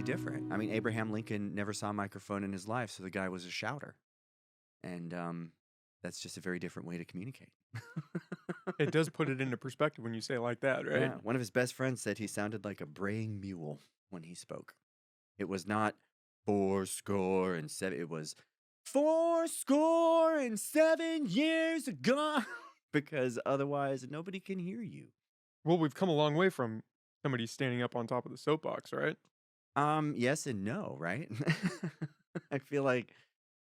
completely different. I mean, Abraham Lincoln never saw a microphone in his life, so the guy was a shouter. And that's just a very different way to communicate. It does put it into perspective when you say it like that, right? Yeah, one of his best friends said he sounded like a braying mule when he spoke. It was not 7, it was 7 years ago, because otherwise nobody can hear you. Well, we've come a long way from somebody standing up on top of the soapbox, right? Yes and no, right? I feel like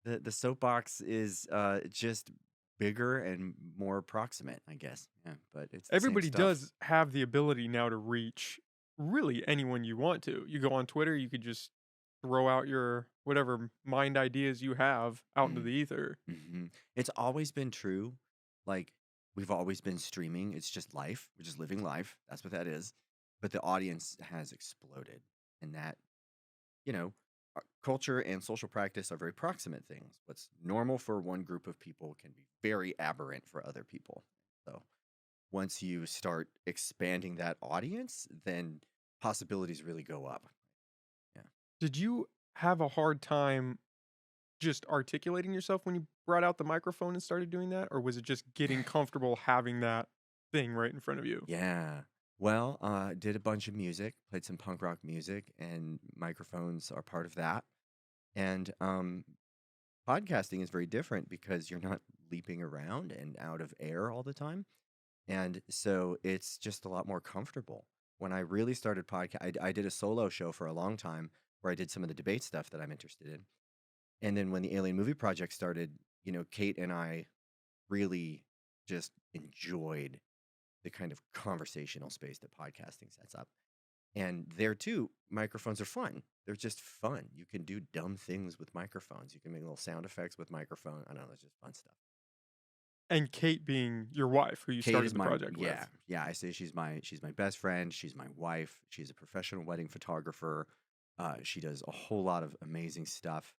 the soapbox is just bigger and more proximate, I guess. Yeah, but it's the same Everybody stuff. does have the ability now to reach really anyone you want to. You go on Twitter, you could just throw out your whatever mind ideas you have out into Mm. the ether. Hmm. It's always been true. Like, we've always been streaming. It's just life. We're just living life. That's what that is. But the audience has exploded. And that, you know, culture and social practice are very proximate things. What's normal for one group of people can be very aberrant for other people. So once you start expanding that audience, then possibilities really go up. Yeah. Did you have a hard time just articulating yourself when you brought out the microphone and started doing that? Or was it just getting comfortable having that thing right in front of you? Yeah. Well, did a bunch of music, played some punk rock music, and microphones are part of that. And podcasting is very different because you're not leaping around and out of air all the time. And so it's just a lot more comfortable. When I really started I did a solo show for a long time where I did some of the debate stuff that I'm interested in. And then when the Alien Movie Project started, Kate and I really just enjoyed the kind of conversational space that podcasting sets up. And there too, microphones are fun. They're just fun. You can do dumb things with microphones. You can make little sound effects with microphone. I don't know, it's just fun stuff. And Kate being your wife, who you Kate started is the my project with. yeah. I say she's my best friend. She's my wife. She's a professional wedding photographer. She does a whole lot of amazing stuff.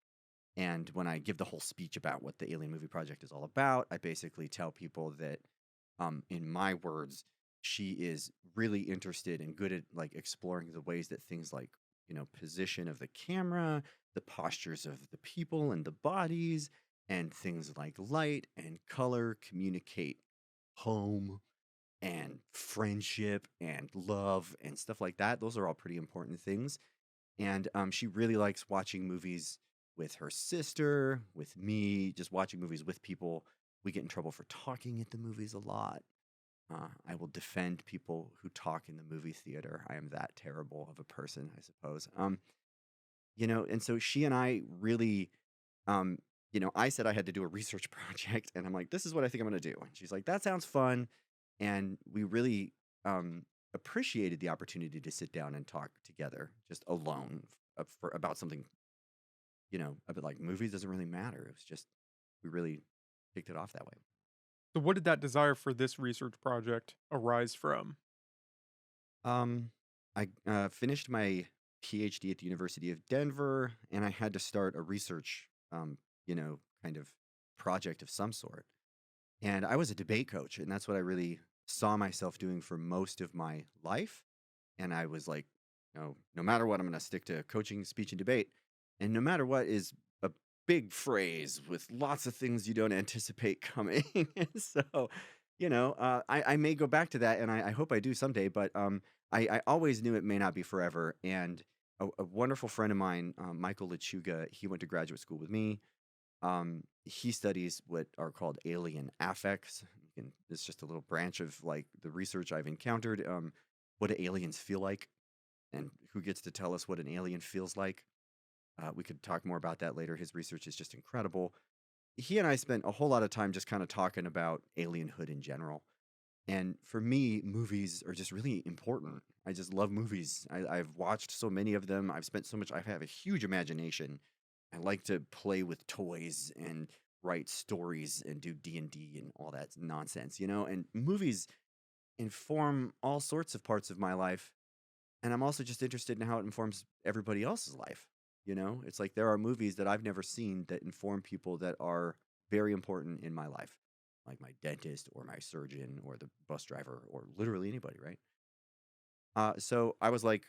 And when I give the whole speech about what the Alien Movie Project is all about, I basically tell people that, in my words, she is really interested and good at like exploring the ways that things like, position of the camera, the postures of the people and the bodies, and things like light and color communicate home and friendship and love and stuff like that. Those are all pretty important things. And she really likes watching movies with her sister, with me, just watching movies with people. We get in trouble for talking at the movies a lot. I will defend people who talk in the movie theater. I am that terrible of a person, I suppose. And so she and I really, I said I had to do a research project, and I'm like, this is what I think I'm going to do. And she's like, that sounds fun. And we really appreciated the opportunity to sit down and talk together, just alone, about something, a bit like movies doesn't really matter. It was just, we really kicked it off that way. So, what did that desire for this research project arise from? Um, I finished my PhD at the University of Denver, and I had to start a research, kind of project of some sort. And I was a debate coach, and that's what I really saw myself doing for most of my life. And I was like, no matter what, I'm going to stick to coaching, speech, and debate. And no matter what is a big phrase with lots of things you don't anticipate coming. And so, I may go back to that, and I hope I do someday. But I always knew it may not be forever. And a wonderful friend of mine, Michael Lechuga, he went to graduate school with me. He studies what are called alien affects. And it's just a little branch of like the research I've encountered. What do aliens feel like, and who gets to tell us what an alien feels like? We could talk more about that later. His research is just incredible. He and I spent a whole lot of time just kind of talking about alienhood in general. And for me, movies are just really important. I just love movies. I've watched so many of them. I've spent so much. I have a huge imagination. I like to play with toys and write stories and do D&D and all that nonsense, And movies inform all sorts of parts of my life. And I'm also just interested in how it informs everybody else's life. It's like there are movies that I've never seen that inform people that are very important in my life, like my dentist or my surgeon or the bus driver or literally anybody, right? So I was like,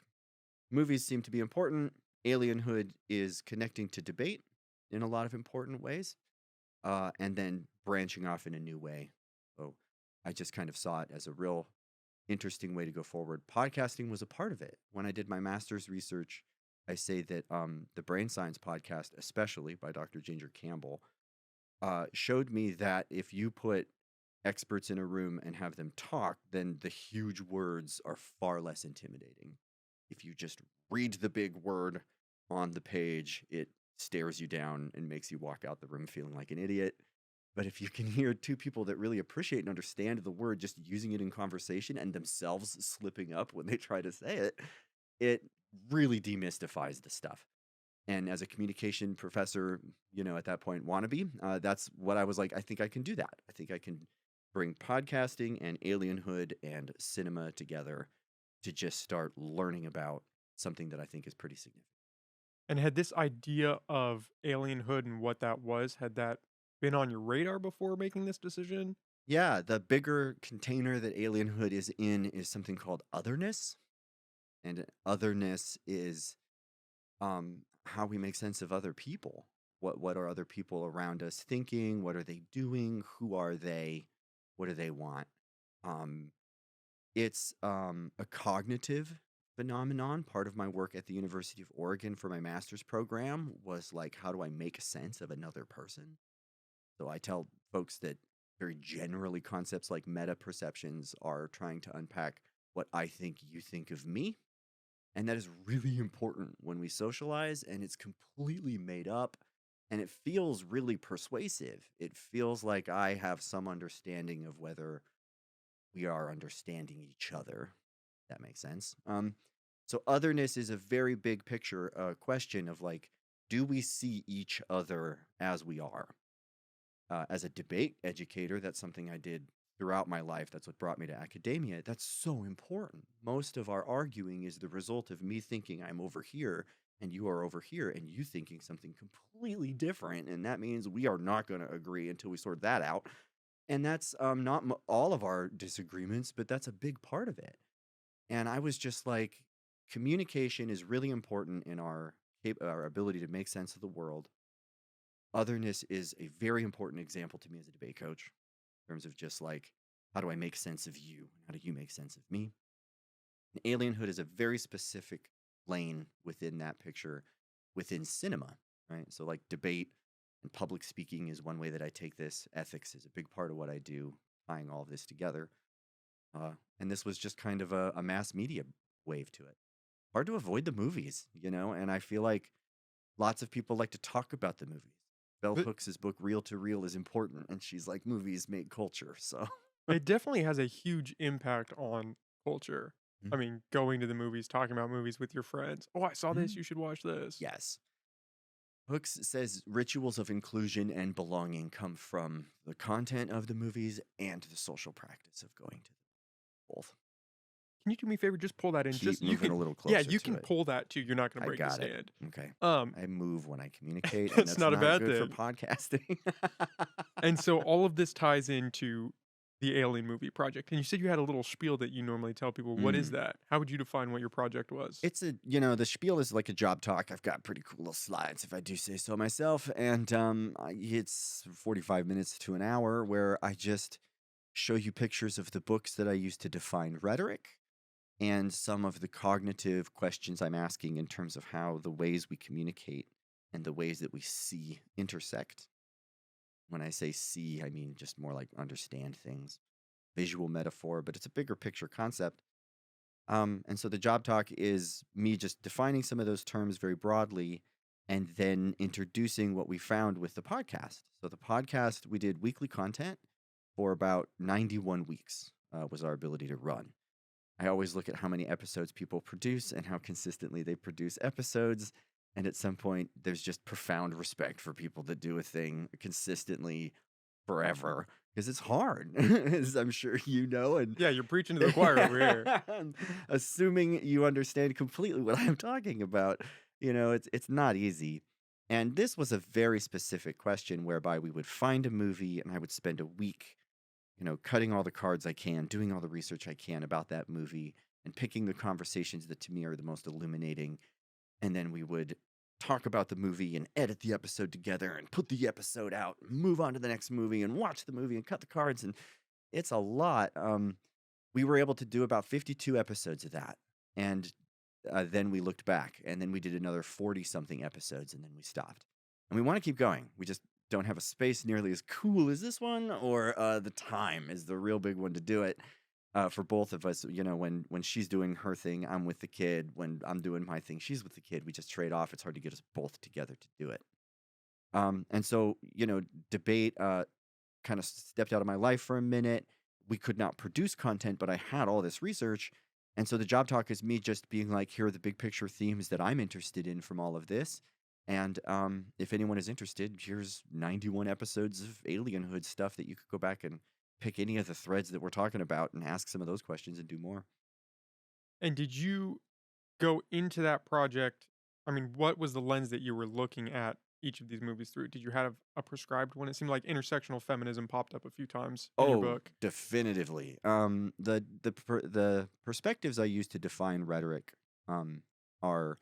movies seem to be important. alienhood is connecting to debate in a lot of important ways, and then branching off in a new way. So I just kind of saw it as a real interesting way to go forward. Podcasting was a part of it. When I did my master's research, I say that the Brain Science podcast, especially by Dr. Ginger Campbell, showed me that if you put experts in a room and have them talk, then the huge words are far less intimidating. If you just read the big word on the page, it stares you down and makes you walk out the room feeling like an idiot. But if you can hear two people that really appreciate and understand the word just using it in conversation and themselves slipping up when they try to say it, it really demystifies the stuff. And as a communication professor, at that point, wannabe, that's what I was like, I think I can do that. I think I can bring podcasting and alienhood and cinema together to just start learning about something that I think is pretty significant. And had this idea of alienhood and what that was, had that been on your radar before making this decision? Yeah, the bigger container that alienhood is in is something called otherness. And otherness is how we make sense of other people. What are other people around us thinking? What are they doing? Who are they? What do they want? Um, it's a cognitive phenomenon. Part of my work at the University of Oregon for my master's program was like, how do I make sense of another person? So I tell folks that very generally concepts like meta perceptions are trying to unpack what I think you think of me. And that is really important when we socialize, and it's completely made up, and it feels really persuasive. It feels like I have some understanding of whether we are understanding each other. That makes sense. So otherness is a very big picture question of like, do we see each other as we are? As a debate educator, that's something I did throughout my life. That's what brought me to academia. That's so important. Most of our arguing is the result of me thinking I'm over here and you are over here and you thinking something completely different. And that means we are not going to agree until we sort that out. And that's not all of our disagreements, but that's a big part of it. And I was just like, communication is really important in our ability to make sense of the world. Otherness is a very important example to me as a debate coach in terms of just like, how do I make sense of you? How do you make sense of me? And alienhood is a very specific lane within that picture within cinema, right? So, like, debate and public speaking is one way that I take this. Ethics is a big part of what I do, tying all of this together. And this was just kind of a mass media wave to it. Hard to avoid the movies, and I feel like lots of people like to talk about the movies. Bell But Hooks' book Real to Real is important, and she's like, movies make culture. So, it definitely has a huge impact on culture. I mean, going to the movies, talking about movies with your friends. Oh, I saw this. Mhm. You should watch this. Yes. Hooks says rituals of inclusion and belonging come from the content of the movies and the social practice of going to both. Can you do me a favor? Just pull that in. Keep Just you moving can. a little Yeah, closer you to can it. pull that too. You're not going to I break the got it. stand. Okay. Um, I move when I communicate, and it's that's not a not bad good for thing. podcasting. And so all of this ties into the Alien movie project. And you said you had a little spiel that you normally tell people. What is Mm. that? How would you define what your project was? It's the spiel is like a job talk. I've got pretty cool little slides, if I do say so myself. And it's 45 minutes to an hour where I just show you pictures of the books that I use to define rhetoric and some of the cognitive questions I'm asking in terms of how the ways we communicate and the ways that we see intersect. When I say see, I mean just more like understand things, visual metaphor, but it's a bigger picture concept. And so the job talk is me just defining some of those terms very broadly and then introducing what we found with the podcast. So the podcast, we did weekly content for about 91 weeks was our ability to run. I always look at how many episodes people produce and how consistently they produce episodes. And at some point, there's just profound respect for people that do a thing consistently forever because it's hard, as I'm sure you know. And Yeah, you're preaching to the choir over here. assuming you understand completely what I'm talking about, it's not easy. And this was a very specific question whereby we would find a movie and I would spend a week cutting all the cards I can, doing all the research I can about that movie, and picking the conversations that to me are the most illuminating, and then we would talk about the movie and edit the episode together and put the episode out, and move on to the next movie and watch the movie and cut the cards, and it's a lot. We were able to do about 52 episodes of that, and then we looked back, and then we did another 40 something episodes, and then we stopped. And we want to keep going. We just don't have a space nearly as cool as this one, or the time is the real big one to do it. For both of us, when she's doing her thing, I'm with the kid. When I'm doing my thing, she's with the kid. We just trade off. It's hard to get us both together to do it. And so, debate kind of stepped out of my life for a minute. We could not produce content, but I had all this research. And so the job talk is me just being like, here are the big picture themes that I'm interested in from all of this. And if anyone is interested, here's 91 episodes of alienhood stuff that you could go back and pick any of the threads that we're talking about and ask some of those questions and do more. And did you go into that project? I mean, what was the lens that you were looking at each of these movies through? Did you have a prescribed one? It seemed like intersectional feminism popped up a few times in your Oh, book. definitively. The perspectives I use to define rhetoric are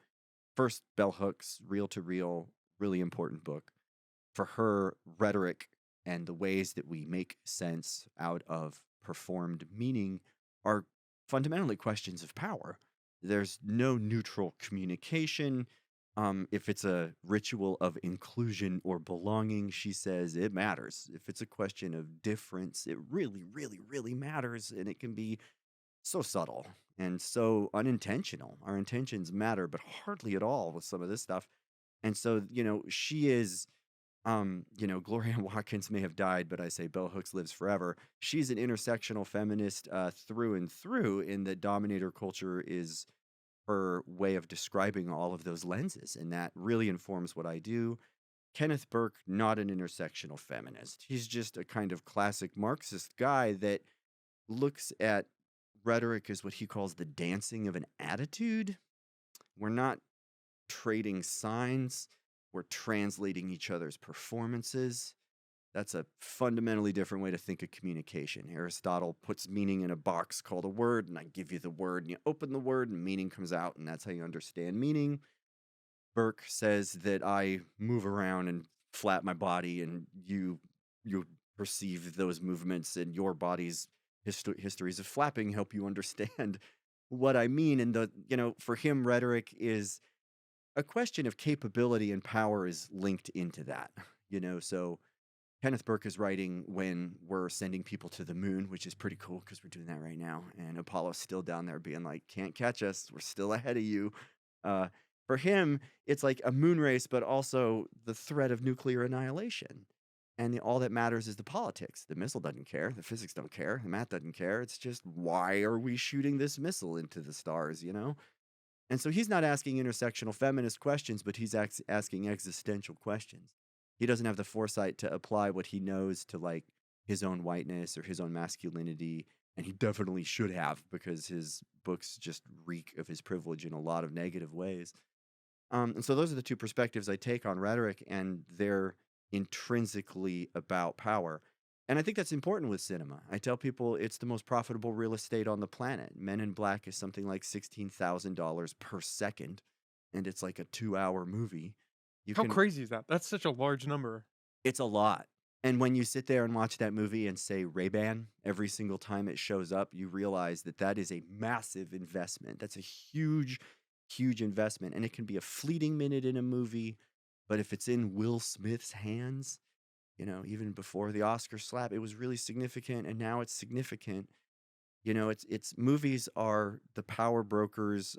first Bell Hooks, Reel to Reel, really important book. For her, rhetoric and the ways that we make sense out of performed meaning are fundamentally questions of power. There's no neutral communication. If it's a ritual of inclusion or belonging, she says it matters. If it's a question of difference, it really, really, really matters. And it can be so subtle and so unintentional. Our intentions matter, but hardly at all with some of this stuff. And so, she is, Gloria Watkins may have died, but I say Bell Hooks lives forever. She's an intersectional feminist through and through, in that dominator culture is her way of describing all of those lenses, and that really informs what I do. Kenneth Burke, not an intersectional feminist. He's just a kind of classic Marxist guy that looks at rhetoric as what he calls the dancing of an attitude. We're not trading signs, we're translating each other's performances. That's a fundamentally different way to think of communication. Aristotle puts meaning in a box called a word, and I give you the word, and you open the word, and meaning comes out, and that's how you understand meaning. Burke says that I move around and flap my body, and you perceive those movements, and your body's histories of flapping help you understand what I mean. And for him, rhetoric is a question of capability, and power is linked into that. So Kenneth Burke is writing when we're sending people to the moon, which is pretty cool because we're doing that right now. And Apollo's still down there being like, can't catch us. We're still ahead of you. For him, it's like a moon race, but also the threat of nuclear annihilation. And all that matters is the politics. The missile doesn't care. The physics don't care. The math doesn't care. It's just, why are we shooting this missile into the stars, And so he's not asking intersectional feminist questions, but he's asking existential questions. He doesn't have the foresight to apply what he knows to like his own whiteness or his own masculinity. And he definitely should have, because his books just reek of his privilege in a lot of negative ways. And so those are the two perspectives I take on rhetoric, and they're intrinsically about power. And I think that's important with cinema. I tell people it's the most profitable real estate on the planet. Men in Black is something like $16,000 per second, and it's like a 2-hour movie. How crazy is that? That's such a large number. It's a lot. And when you sit there and watch that movie and say Ray-Ban every single time it shows up, you realize that that is a massive investment. That's a huge, huge investment. And it can be a fleeting minute in a movie, but if it's in Will Smith's hands, even before the Oscar slap, it was really significant, and now it's significant. It's movies are the power brokers,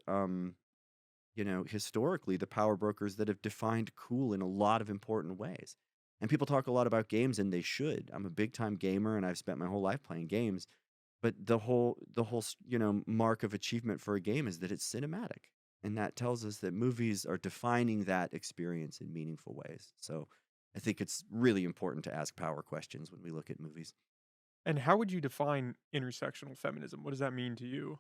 historically the power brokers that have defined cool in a lot of important ways. And people talk a lot about games, and they should. I'm a big time gamer, and I've spent my whole life playing games. But the whole mark of achievement for a game is that it's cinematic. And that tells us that movies are defining that experience in meaningful ways. So I think it's really important to ask power questions when we look at movies. And how would you define intersectional feminism? What does that mean to you?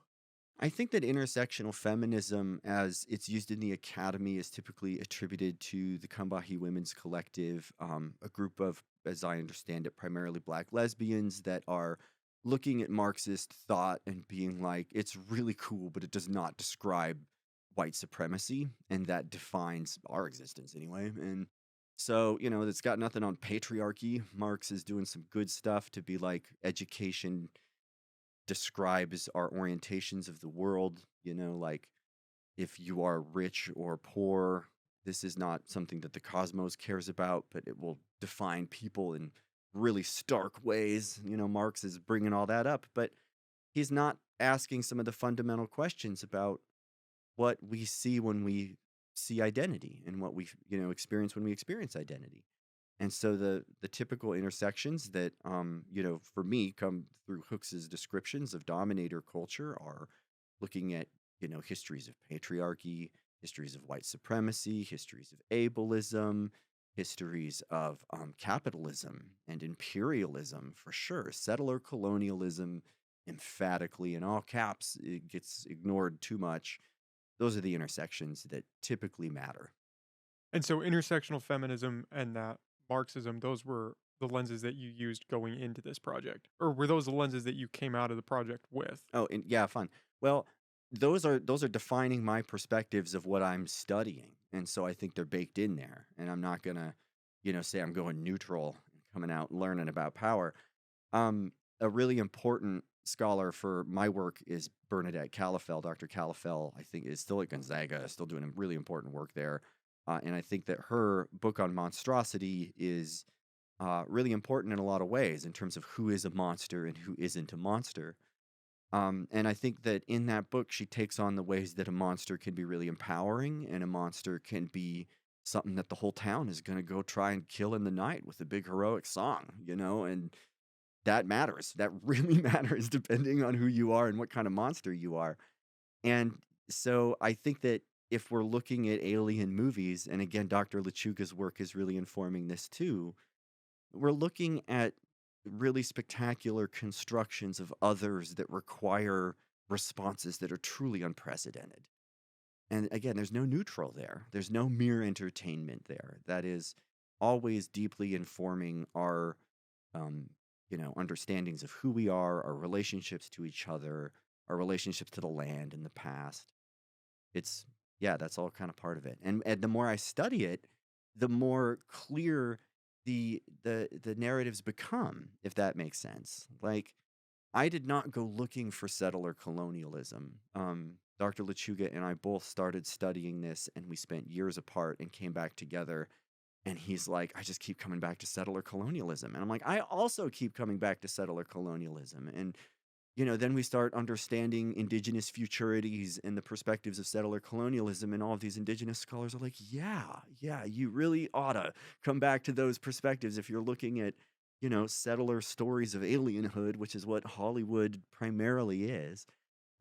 I think that intersectional feminism, as it's used in the academy, is typically attributed to the Combahee Women's Collective, a group of, as I understand it, primarily Black lesbians that are looking at Marxist thought and being like, it's really cool, but it does not describe white supremacy, and that defines our existence anyway. And so, it's got nothing on patriarchy. Marx is doing some good stuff to be like education describes our orientations of the world, like if you are rich or poor, this is not something that the cosmos cares about, but it will define people in really stark ways. Marx is bringing all that up, but he's not asking some of the fundamental questions about what we see when we see identity and what we experience when we experience identity. And so the typical intersections that for me come through Hooks's descriptions of dominator culture are looking at histories of patriarchy, histories of white supremacy, histories of ableism, histories of capitalism and imperialism for sure, settler colonialism, emphatically in all caps. It gets ignored too much. Those are the intersections that typically matter. And so intersectional feminism and that Marxism, those were the lenses that you used going into this project? Or were those the lenses that you came out of the project with? Oh, and yeah, fun. Well, those are defining my perspectives of what I'm studying, and so I think they're baked in there. And I'm not gonna, say I'm going neutral and coming out and learning about power. A really important scholar for my work is Bernadette Calafell. Dr. Calafell, I think, is still at Gonzaga, still doing a really important work there. And I think that her book on monstrosity is really important in a lot of ways in terms of who is a monster and who isn't a monster. And I think that in that book, she takes on the ways that a monster can be really empowering, and a monster can be something that the whole town is going to go try and kill in the night with a big heroic song, and that matters. That really matters depending on who you are and what kind of monster you are. And so I think that if we're looking at alien movies, and again, Dr. Lechuga's work is really informing this too, we're looking at really spectacular constructions of others that require responses that are truly unprecedented. And again, there's no neutral there. There's no mere entertainment there. That is always deeply informing our, understandings of who we are, our relationships to each other, our relationships to the land and the past. It's yeah, that's all kind of part of it. And the more I study it, the more clear the narratives become, if that makes sense. Like I did not go looking for settler colonialism. Dr. Lechuga and I both started studying this, and we spent years apart and came back together. And he's like, I just keep coming back to settler colonialism. And I'm like, I also keep coming back to settler colonialism. And then we start understanding indigenous futurities and the perspectives of settler colonialism, and all of these indigenous scholars are like, yeah, you really ought to come back to those perspectives if you're looking at, settler stories of alienhood, which is what Hollywood primarily is.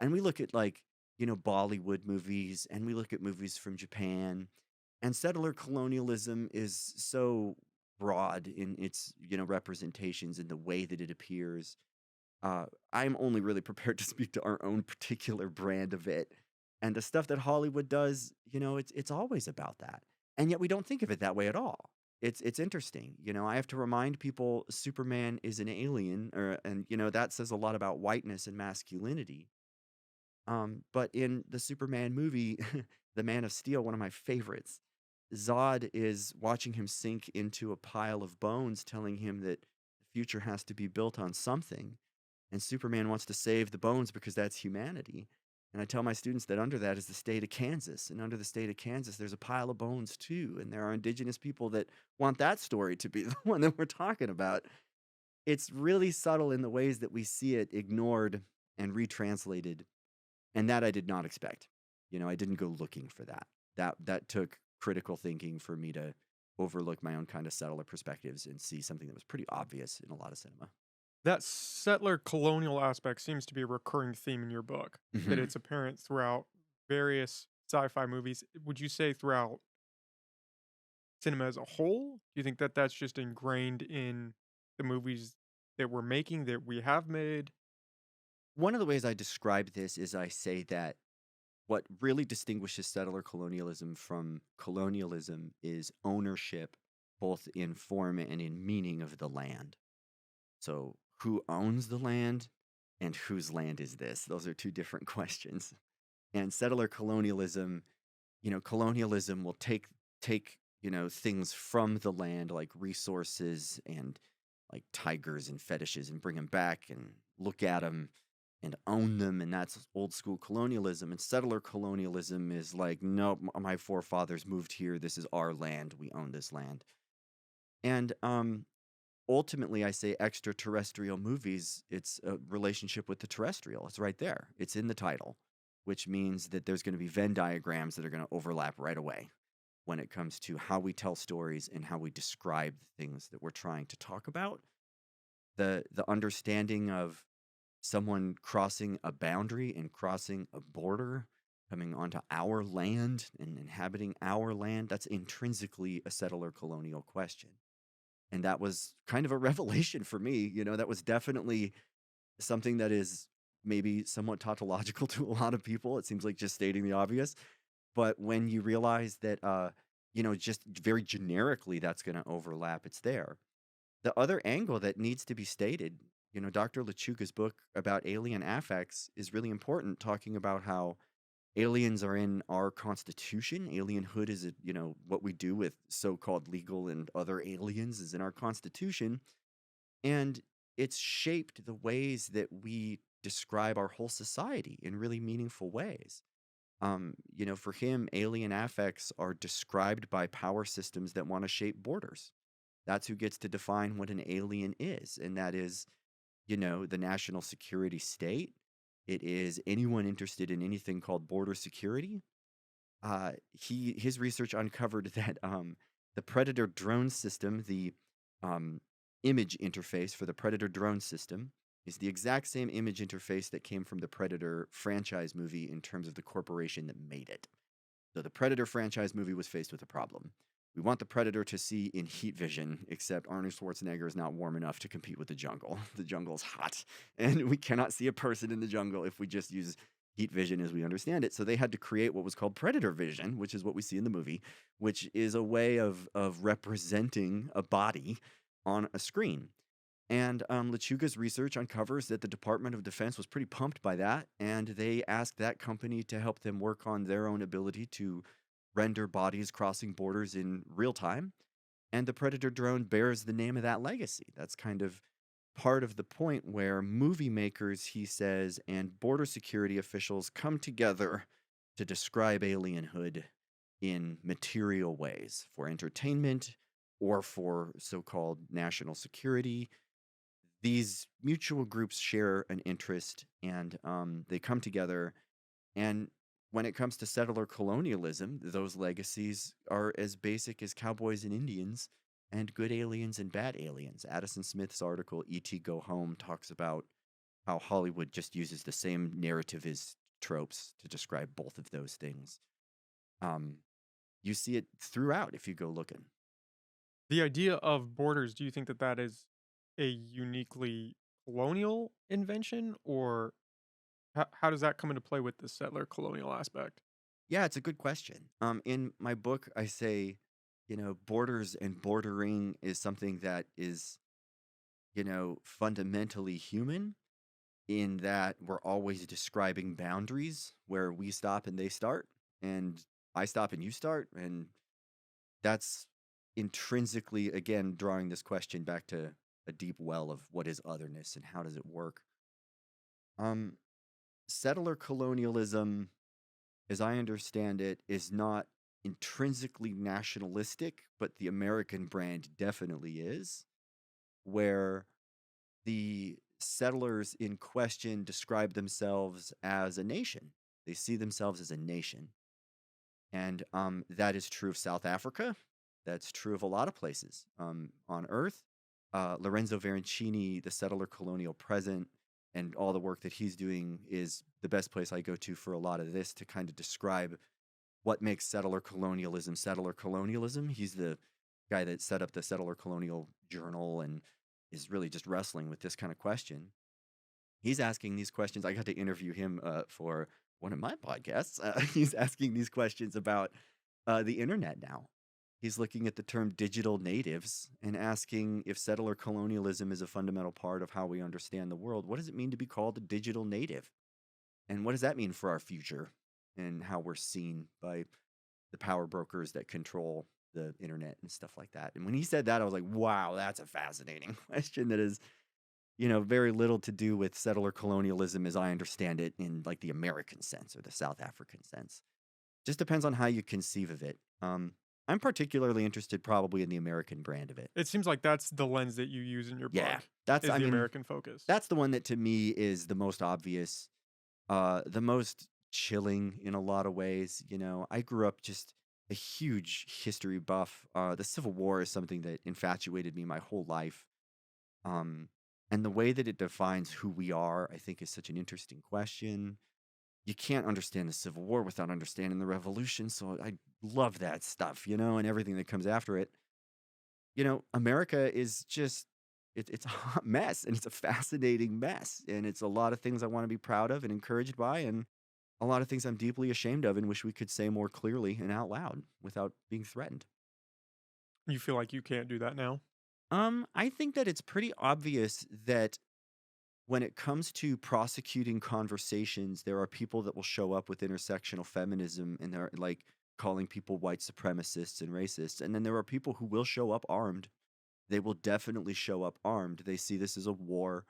And we look at like, Bollywood movies, and we look at movies from Japan, and settler colonialism is so broad in its, representations and the way that it appears. I'm only really prepared to speak to our own particular brand of it. And the stuff that Hollywood does, it's always about that. And yet we don't think of it that way at all. It's interesting. I have to remind people Superman is an alien, and that says a lot about whiteness and masculinity. But in the Superman movie, The Man of Steel, one of my favorites, Zod is watching him sink into a pile of bones, telling him that the future has to be built on something. And Superman wants to save the bones because that's humanity. And I tell my students that under that is the state of Kansas. And under the state of Kansas, there's a pile of bones too. And there are indigenous people that want that story to be the one that we're talking about. It's really subtle in the ways that we see it ignored and retranslated. And that I did not expect. I didn't go looking for that. That took critical thinking for me to overlook my own kind of settler perspectives and see something that was pretty obvious in a lot of cinema. That settler colonial aspect seems to be a recurring theme in your book, that Mhm. it's apparent throughout various sci-fi movies. Would you say throughout cinema as a whole? Do you think that that's just ingrained in the movies that we're making, that we have made? One of the ways I describe this is I say that what really distinguishes settler colonialism from colonialism is ownership, both in form and in meaning of the land. So, who owns the land and whose land is this? Those are two different questions. And settler colonialism, colonialism will take things from the land like resources and like tigers and fetishes and bring them back and look at them and own them, and that's old school colonialism. And settler colonialism is like, nope, my forefathers moved here, this is our land, we own this land. And ultimately, I say extraterrestrial movies, it's a relationship with the terrestrial. It's right there. It's in the title, which means that there's going to be Venn diagrams that are going to overlap right away when it comes to how we tell stories and how we describe the things that we're trying to talk about. The understanding of someone crossing a boundary and crossing a border, coming onto our land and inhabiting our land, that's intrinsically a settler colonial question. And that was kind of a revelation for me. That was definitely something that is maybe somewhat tautological to a lot of people. It seems like just stating the obvious. But when you realize that, just very generically, that's going to overlap, it's there. The other angle that needs to be stated, Dr. Lechuga's book about alien affects is really important, talking about how aliens are in our constitution. Alienhood is, what we do with so-called legal and other aliens is in our constitution. And it's shaped the ways that we describe our whole society in really meaningful ways. For him, alien affects are described by power systems that want to shape borders. That's who gets to define what an alien is. And that is, the national security state. It is anyone interested in anything called border security. His research uncovered that the Predator drone system, the um, image interface for the Predator drone system, is the exact same image interface that came from the Predator franchise movie in terms of the corporation that made it. So the Predator franchise movie was faced with a problem. We want the Predator to see in heat vision, except Arnold Schwarzenegger is not warm enough to compete with the jungle. The jungle's hot, and we cannot see a person in the jungle if we just use heat vision as we understand it. So they had to create what was called predator vision, which is what we see in the movie, which is a way of representing a body on a screen. And Lechuga's research uncovers that the Department of Defense was pretty pumped by that, and they asked that company to help them work on their own ability to render bodies crossing borders in real time. And the Predator drone bears the name of that legacy. That's kind of part of the point where movie makers, he says, and border security officials come together to describe alienhood in material ways for entertainment or for so-called national security. These mutual groups share an interest, and they come together. And when it comes to settler colonialism, those legacies are as basic as cowboys and Indians and good aliens and bad aliens. Addison Smith's article, E.T. Go Home, talks about how Hollywood just uses the same narrativist tropes to describe both of those things. You see it throughout if you go looking. The idea of borders, do you think that that is a uniquely colonial invention, or how does that come into play with the settler colonial aspect? Yeah, it's a good question. In my book, I say, borders and bordering is something that is, fundamentally human in that we're always describing boundaries where we stop and they start, and I stop and you start. And that's intrinsically, again, drawing this question back to a deep well of what is otherness and how does it work. Um, Settler colonialism, as I understand it, is not intrinsically nationalistic, but the American brand definitely is, where the settlers in question describe themselves as a nation. They see themselves as a nation. And that is true of South Africa. That's true of a lot of places on Earth. Lorenzo Verancini, the settler colonial present, and all the work that he's doing is the best place I go to for a lot of this to kind of describe what makes settler colonialism settler colonialism. He's the guy that set up the Settler Colonial Journal and is really just wrestling with this kind of question. He's asking these questions. I got to interview him for one of my podcasts. He's asking these questions about the internet now. He's looking at the term digital natives and asking if settler colonialism is a fundamental part of how we understand the world. What does it mean to be called a digital native? And what does that mean for our future? and how we're seen by the power brokers that control the internet and stuff like that. And when he said that, I was like, wow, that's a fascinating question that is, very little to do with settler colonialism as I understand it in like the American sense or the South African sense. Just depends on how you conceive of it. I'm particularly interested probably in the American brand of it. It seems like that's the lens that you use in your Yeah, book, is I the mean, American focus. that's the one that to me is the most obvious, the most chilling in a lot of ways. I grew up just a huge history buff. The Civil War is something that infatuated me my whole life. Um, and the way that it defines who we are, I think, is such an interesting question. You can't understand the Civil War without understanding the Revolution. So I love that stuff, and everything that comes after it. America is just it's a hot mess, and it's a fascinating mess, and it's a lot of things I want to be proud of and encouraged by, and a lot of things I'm deeply ashamed of and wish we could say more clearly and out loud without being threatened. You feel like you can't do that now? I think that it's pretty obvious that when it comes to prosecuting conversations, there are people that will show up with intersectional feminism and they're like calling people white supremacists and racists. And then there are people who will show up armed. They will definitely show up armed. They see this as a war.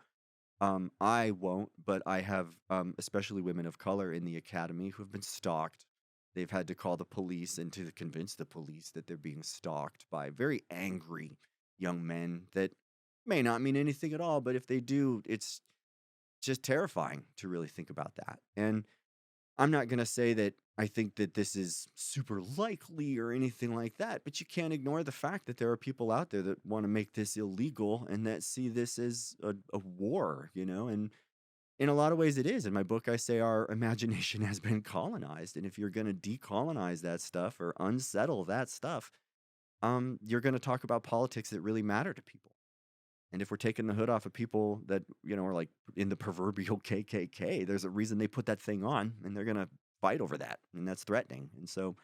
I won't, but I have, especially women of color in the academy who have been stalked. They've had to call the police and to convince the police that they're being stalked by very angry young men that may not mean anything at all, but if they do, it's just terrifying to really think about that. And I'm not going to say that I think that this is super likely or anything like that, but you can't ignore the fact that there are people out there that want to make this illegal and that see this as a war, and in a lot of ways it is. In my book, I say our imagination has been colonized. And if you're going to decolonize that stuff or unsettle that stuff, you're going to talk about politics that really matter to people. And if we're taking the hood off of people that, are like in the proverbial KKK, there's a reason they put that thing on and they're going to fight over that. And that's threatening. And so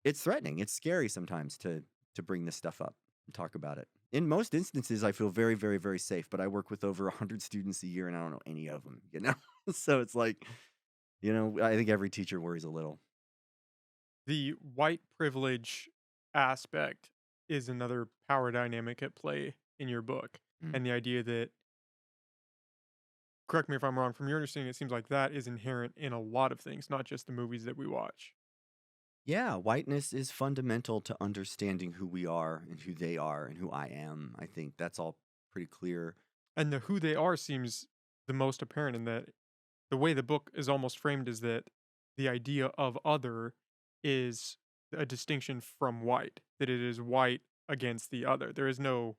it's threatening. It's scary sometimes to bring this stuff up and talk about it. In most instances, I feel very, very, very safe, but I work with over 100 students a year and I don't know any of them, So it's like, I think every teacher worries a little. The white privilege aspect is another power dynamic at play in your book. Mm. And the idea that, correct me if I'm wrong, from your understanding, it seems like that is inherent in a lot of things, not just the movies that we watch. Yeah, whiteness is fundamental to understanding who we are and who they are and who I am. I think that's all pretty clear. And the who they are seems the most apparent in that the way the book is almost framed is that the idea of other is a distinction from white, that it is white against the other. There is no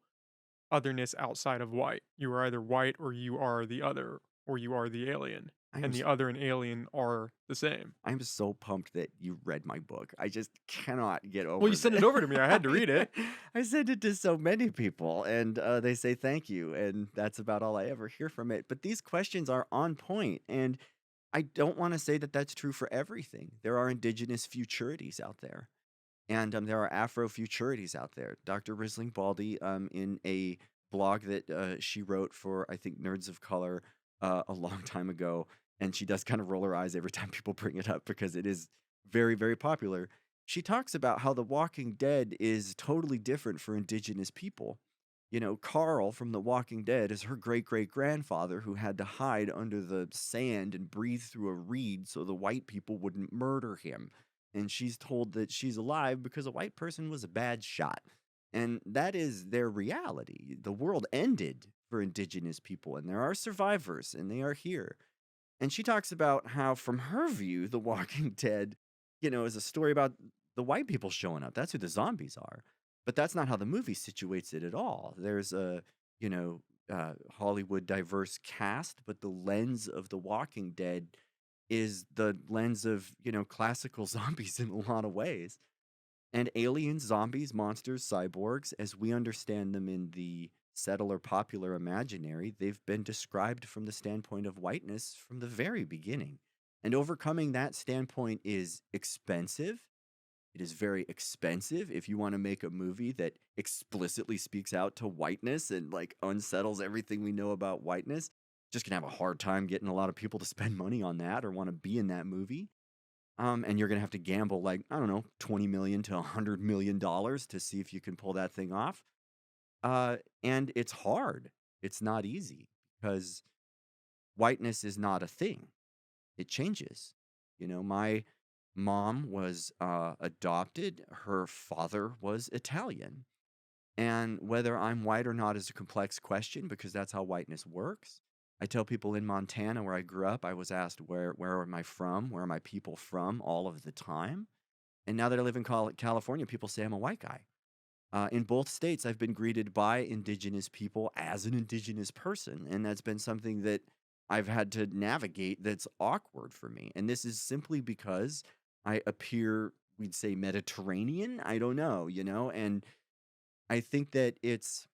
otherness outside of white. You are either white or you are the other or you are the alien. I am And the other and alien are the same. I'm so pumped that you read my book. I just cannot get Well, over you sent that. it over to me. I had to read it. I sent it to so many people, and they say thank you, and that's about all I ever hear from it. But these questions are on point, and I don't want to say that that's true for everything. There are indigenous futurities out there, and there are Afro-futurities out there. Dr. Risling Baldy, in a blog that she wrote for, I think, Nerds of Color a long time ago, and she does kind of roll her eyes every time people bring it up because it is very, very popular. She talks about how The Walking Dead is totally different for indigenous people. Carl from The Walking Dead is her great great grandfather who had to hide under the sand and breathe through a reed so the white people wouldn't murder him. And she's told that she's alive because a white person was a bad shot. And that is their reality. The world ended for indigenous people, and there are survivors, and they are here. And she talks about how, from her view, The Walking Dead, is a story about the white people showing up. That's who the zombies are. But that's not how the movie situates it at all. There's a, Hollywood diverse cast, but the lens of The Walking Dead is the lens of, classical zombies in a lot of ways. And aliens, zombies, monsters, cyborgs, as we understand them in the settler popular imaginary, they've been described from the standpoint of whiteness from the very beginning. And overcoming that standpoint is expensive. It is very expensive if you want to make a movie that explicitly speaks out to whiteness and like unsettles everything we know about whiteness. Just gonna have a hard time getting a lot of people to spend money on that or want to be in that movie. And you're going to have to gamble like, I don't know, 20 million to $100 million to see if you can pull that thing off. And it's hard. It's not easy because whiteness is not a thing. It changes. My mom was adopted. Her father was Italian. And whether I'm white or not is a complex question because that's how whiteness works. I tell people in Montana, where I grew up, I was asked, where am I from? Where are my people from? All of the time. And now that I live in California, people say I'm a white guy. In both states, I've been greeted by indigenous people as an indigenous person. And that's been something that I've had to navigate that's awkward for me. And this is simply because I appear, we'd say, Mediterranean. I don't know, And I think that it's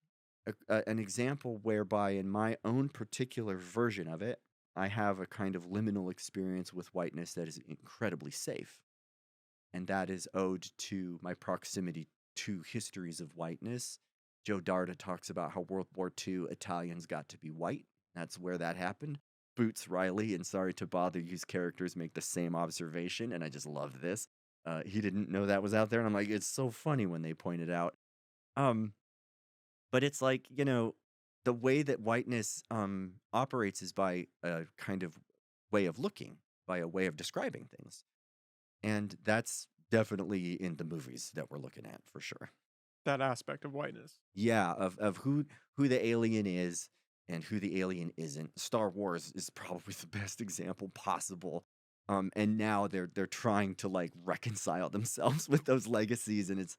an example whereby, in my own particular version of it, I have a kind of liminal experience with whiteness that is incredibly safe. And that is owed to my proximity to histories of whiteness. Joe Darda talks about how World War II Italians got to be white. That's where that happened. Boots Riley and Sorry to Bother You's characters make the same observation, and I just love this. He didn't know that was out there, and I'm like, it's so funny when they point it out. Um, but it's like, the way that whiteness operates is by a kind of way of looking, by a way of describing things. And that's definitely in the movies that we're looking at for sure. That aspect of whiteness. Yeah, of who the alien is and who the alien isn't. Star Wars is probably the best example possible. And now they're trying to like reconcile themselves with those legacies, and it's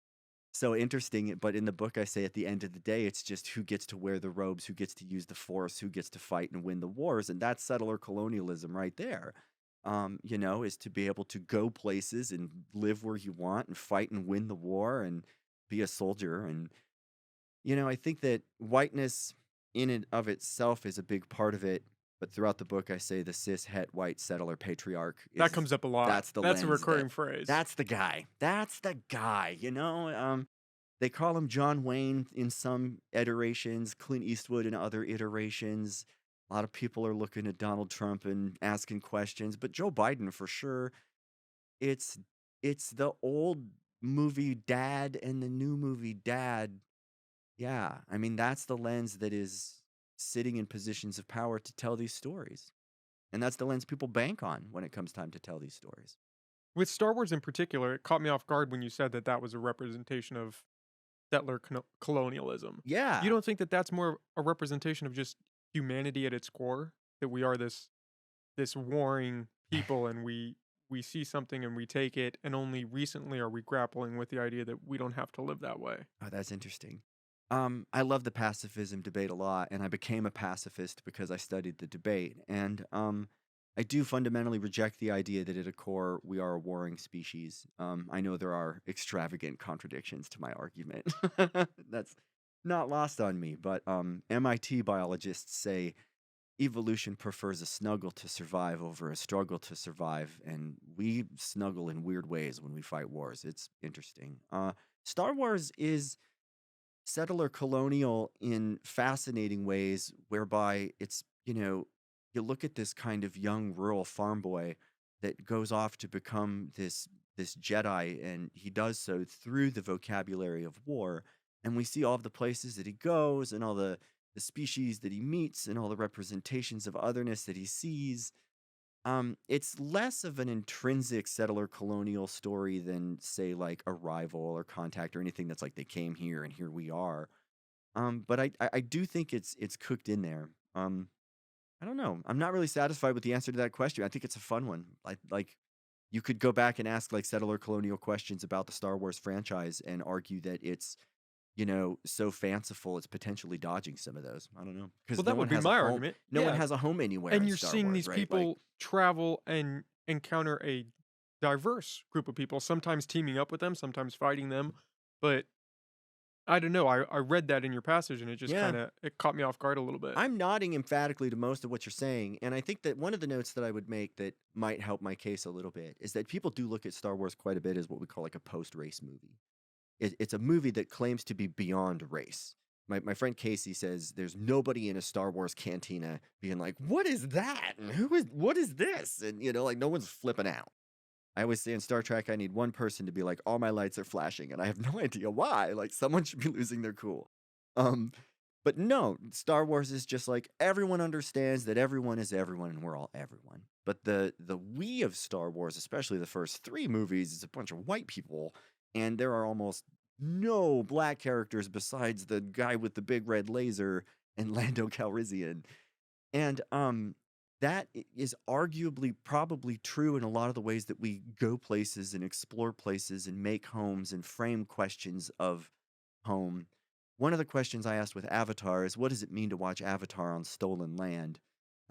so interesting. But in the book, I say at the end of the day, it's just who gets to wear the robes, who gets to use the force, who gets to fight and win the wars, and that's settler colonialism right there. Is to be able to go places and live where you want and fight and win the war and be a soldier. And, I think that whiteness in and of itself is a big part of it. But throughout the book, I say the cis het white settler patriarch That comes up a lot. That's the That's a lens recurring phrase. That's the guy. That's the guy. They call him John Wayne in some iterations, Clint Eastwood in other iterations. A lot of people are looking at Donald Trump and asking questions, but Joe Biden for sure. It's the old movie dad and the new movie dad. Yeah, I mean that's the lens that is sitting in positions of power to tell these stories. And that's the lens people bank on when it comes time to tell these stories. With Star Wars in particular, it caught me off guard when you said that that was a representation of settler colonialism. Yeah. You don't think that that's more a representation of just humanity at its core? That we are this warring people, and we see something and we take it, and only recently are we grappling with the idea that we don't have to live that way. Oh, that's interesting. I love the pacifism debate a lot, and I became a pacifist because I studied the debate. And I do fundamentally reject the idea that at a core we are a warring species. I know there are extravagant contradictions to my argument. That's not lost on me, but MIT biologists say evolution prefers a snuggle to survive over a struggle to survive, and we snuggle in weird ways when we fight wars. It's interesting. Star Wars is settler colonial in fascinating ways, whereby it's, you look at this kind of young rural farm boy that goes off to become this Jedi, and he does so through the vocabulary of war. And we see all of the places that he goes and all the species that he meets and all the representations of otherness that he sees. It's less of an intrinsic settler colonial story than, say, like Arrival or Contact or anything that's like they came here and here we are. But I do think it's cooked in there. I don't know. I'm not really satisfied with the answer to that question. I think it's a fun one. Like you could go back and ask like settler colonial questions about the Star Wars franchise and argue that it's, so fanciful, it's potentially dodging some of those. I don't know. Because Well, that would be my argument. No one Yeah. has a home anywhere. And in you're Star seeing Wars, these right? people travel and encounter a diverse group of people, sometimes teaming up with them, sometimes fighting them. But I don't know. I read that in your passage, and it just Yeah. it caught me off guard a little bit. I'm nodding emphatically to most of what you're saying, and I think that one of the notes that I would make that might help my case a little bit is that people do look at Star Wars quite a bit as what we call like a post-race movie. It's a movie that claims to be beyond race. My friend Casey says there's nobody in a Star Wars cantina being like, "What is that? And what is this?" And like no one's flipping out. I always say in Star Trek, I need one person to be like, all my lights are flashing, and I have no idea why. Like, someone should be losing their cool. Um, but no, Star Wars is just like everyone understands that everyone is everyone and we're all everyone. But the we of Star Wars, especially the first three movies, is a bunch of white people, and there are almost no black characters besides the guy with the big red laser and Lando Calrissian. And that is arguably probably true in a lot of the ways that we go places and explore places and make homes and frame questions of home. One of the questions I asked with Avatar is, what does it mean to watch Avatar on stolen land?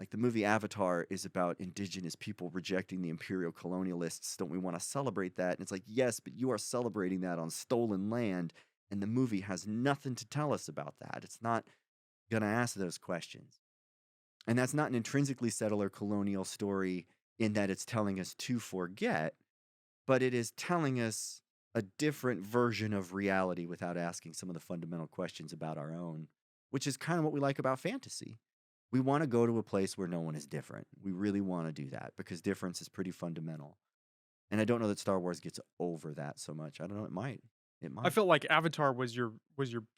Like, the movie Avatar is about indigenous people rejecting the imperial colonialists. Don't we want to celebrate that? And it's like, yes, but you are celebrating that on stolen land, and the movie has nothing to tell us about that. It's not going to ask those questions. And that's not an intrinsically settler colonial story in that it's telling us to forget, but it is telling us a different version of reality without asking some of the fundamental questions about our own, which is kind of what we like about fantasy. We want to go to a place where no one is different. We really want to do that because difference is pretty fundamental. And I don't know that Star Wars gets over that so much. I don't know. It might. It I might. felt like Avatar was your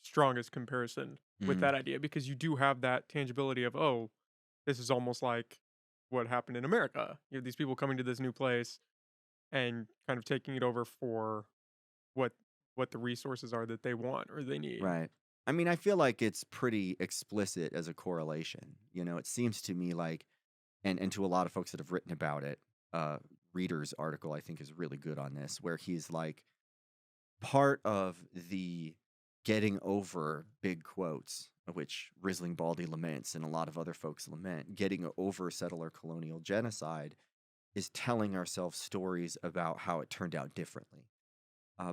strongest comparison with Mm, that idea because you do have that tangibility of, oh, this is almost like what happened in America. You have these people coming to this new place and kind of taking it over for what what the resources are that they want or they need. right. I mean, I feel like it's pretty explicit as a correlation. You know, it seems to me like, and to a lot of folks that have written about it, Reader's article I think is really good on this, where he's like, part of the getting over big quotes, which Riesling Baldy laments and a lot of other folks lament, getting over settler colonial genocide is telling ourselves stories about how it turned out differently.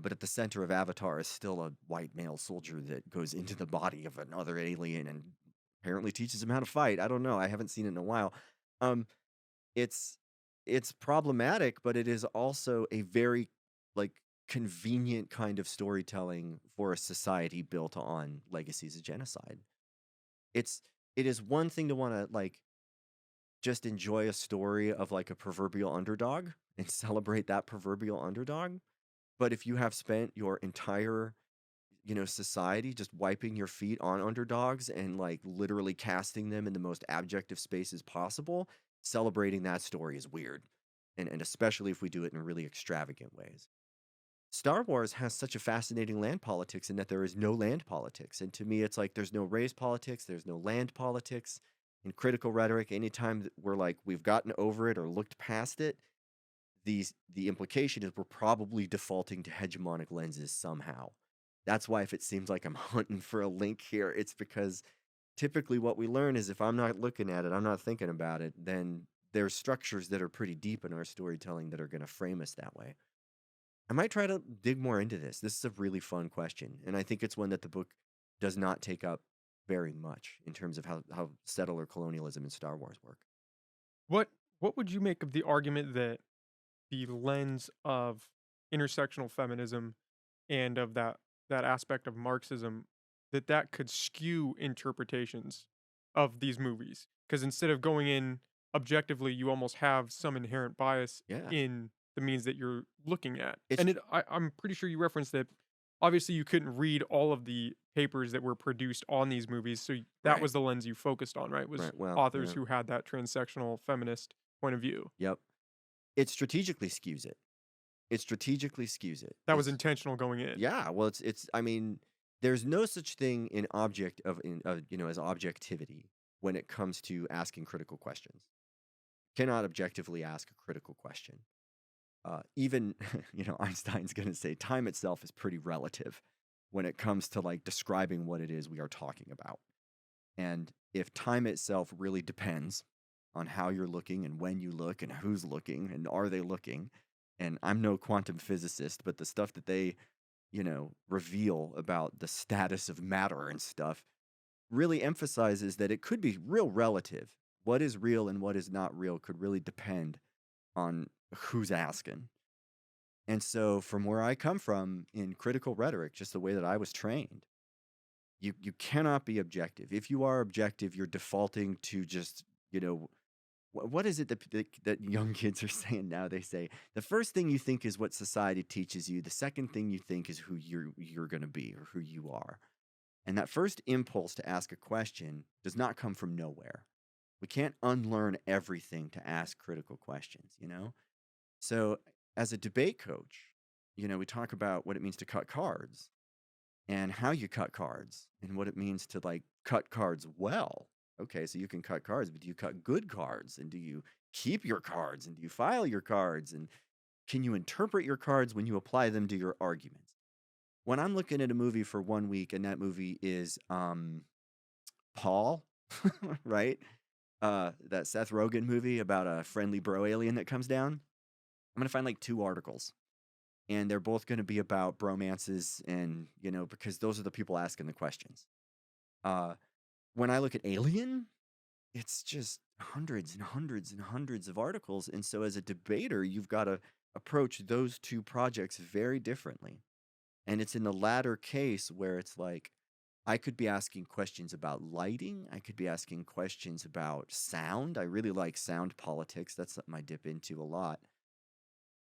But at the center of Avatar is still a white male soldier that goes into the body of another alien and apparently teaches him how to fight. I don't know. I haven't seen it in a while. Um, it's it's problematic, but it is also a very like convenient kind of storytelling for a society built on legacies of genocide. It's it is one thing to want to like just enjoy a story of like a proverbial underdog and celebrate that proverbial underdog, but if you have spent your entire society just wiping your feet on underdogs and like literally casting them in the most abject of spaces possible, celebrating that story is weird. And especially if we do it in really extravagant ways. Star Wars has such a fascinating land politics in that there is no land politics. And to me, it's like there's no race politics, there's no land politics. In critical rhetoric, anytime that we're like, we've gotten over it or looked past it, the implication is we're probably defaulting to hegemonic lenses somehow. That's why if it seems like I'm hunting for a link here, it's because typically what we learn is if I'm not looking at it, I'm not thinking about it, then there's structures that are pretty deep in our storytelling that are going to frame us that way. I might try to dig more into this. This is a really fun question, and I think it's one that the book does not take up very much in terms of how settler colonialism in Star Wars work. What what would you make of the argument that the lens of intersectional feminism and of that aspect of Marxism that could skew interpretations of these movies because instead of going in objectively, you almost have some inherent bias Yeah, in the means that you're looking at. it's And I'm pretty sure you referenced that. Obviously, you couldn't read all of the papers that were produced on these movies, so that right, was the lens you focused on, right? Was right. Well, authors yeah, who had that transsectional feminist point of view. yep. It strategically skews it. It strategically skews it. That was It's intentional going in. Yeah, well, it's. I mean, there's no such thing in as objectivity when it comes to asking critical questions. Cannot objectively ask a critical question. Even Einstein's going to say time itself is pretty relative when it comes to like describing what it is we are talking about. And if time itself really depends on how you're looking and when you look and who's looking and are they looking, and I'm no quantum physicist, but the stuff that they reveal about the status of matter and stuff really emphasizes that it could be real relative. What is real and what is not real could really depend on who's asking. And so, from where I come from in critical rhetoric, just the way that I was trained, you cannot be objective. If you are objective, you're defaulting to just, you know, what is it that young kids are saying now? They say the first thing you think is what society teaches you. The second thing you think is who you're going to be or who you are. And that first impulse to ask a question does not come from nowhere. We can't unlearn everything to ask critical questions, you know? So, as a debate coach, we talk about what it means to cut cards and how you cut cards and what it means to like cut cards well. Okay, so you can cut cards, but do you cut good cards? And do you keep your cards? And do you file your cards? And can you interpret your cards when you apply them to your arguments? When I'm looking at a movie for 1 week and that movie is Paul, right? That Seth Rogen movie about a friendly bro alien that comes down. I'm gonna find like 2 articles, and they're both gonna be about bromances, and because those are the people asking the questions. Uh, when I look at Alien, it's just hundreds and hundreds and hundreds of articles, and so as a debater, you've got to approach those 2 projects very differently. And it's in the latter case where it's like I could be asking questions about lighting. I could be asking questions about sound. I really like sound politics. That's something I dip into a lot.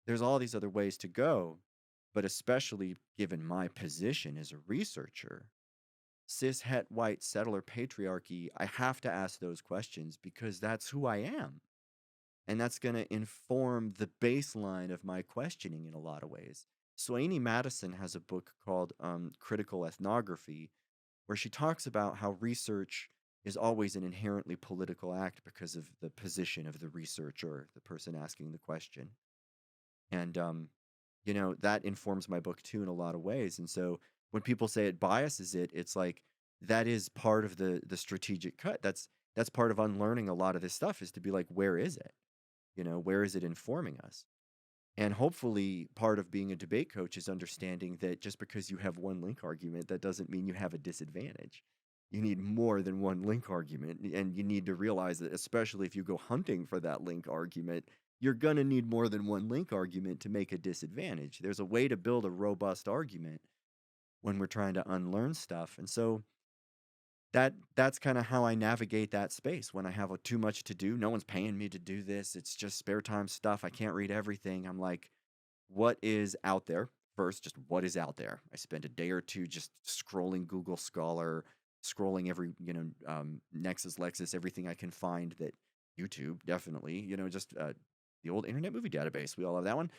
There's all these other ways to go, but especially given my position as a researcher, cis het white settler patriarchy, I have to ask those questions because that's who I am. And that's going to inform the baseline of my questioning in a lot of ways. Swaney Madison has a book called Critical Ethnography, where she talks about how research is always an inherently political act because of the position of the researcher, the person asking the question. And, that informs my book too in a lot of ways. And so when people say it biases it, it's like that is part of the strategic cut. That's part of unlearning a lot of this stuff is to be like, where is it? Where is it informing us? And hopefully, part of being a debate coach is understanding that just because you have one link argument, that doesn't mean you have a disadvantage. You need more than one link argument. And you need to realize that, especially if you go hunting for that link argument, you're going to need more than one link argument to make a disadvantage. There's a way to build a robust argument when we're trying to unlearn stuff. And so that's kind of how I navigate that space when I have too much to do. No one's paying me to do this. It's just spare time stuff. I can't read everything. I'm like, what is out there? First, just what is out there? I spend a day or two just scrolling Google Scholar, scrolling every, Nexus, Lexus, everything I can find that YouTube, definitely, just the old Internet Movie Database. We all have that one.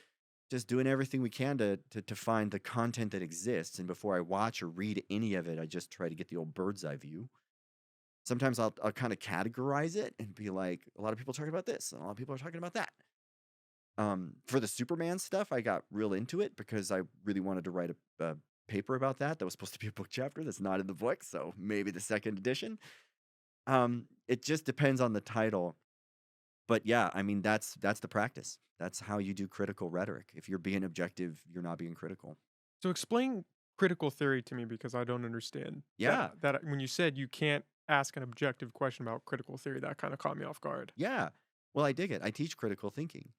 Just doing everything we can to find the content that exists. And before I watch or read any of it, I just try to get the old bird's eye view. Sometimes I'll kind of categorize it and be like, a lot of people are talking about this, and a lot of people are talking about that. For the Superman stuff, I got real into it because I really wanted to write a paper about that. That was supposed to be a book chapter that's not in the book, so maybe the second edition. It just depends on the title. But yeah, I mean that's the practice. That's how you do critical rhetoric. If you're being objective, you're not being critical. So explain critical theory to me because I don't understand Yeah, that when you said you can't ask an objective question about critical theory, that kind of caught me off guard. yeah. Well, I dig it. I teach critical thinking.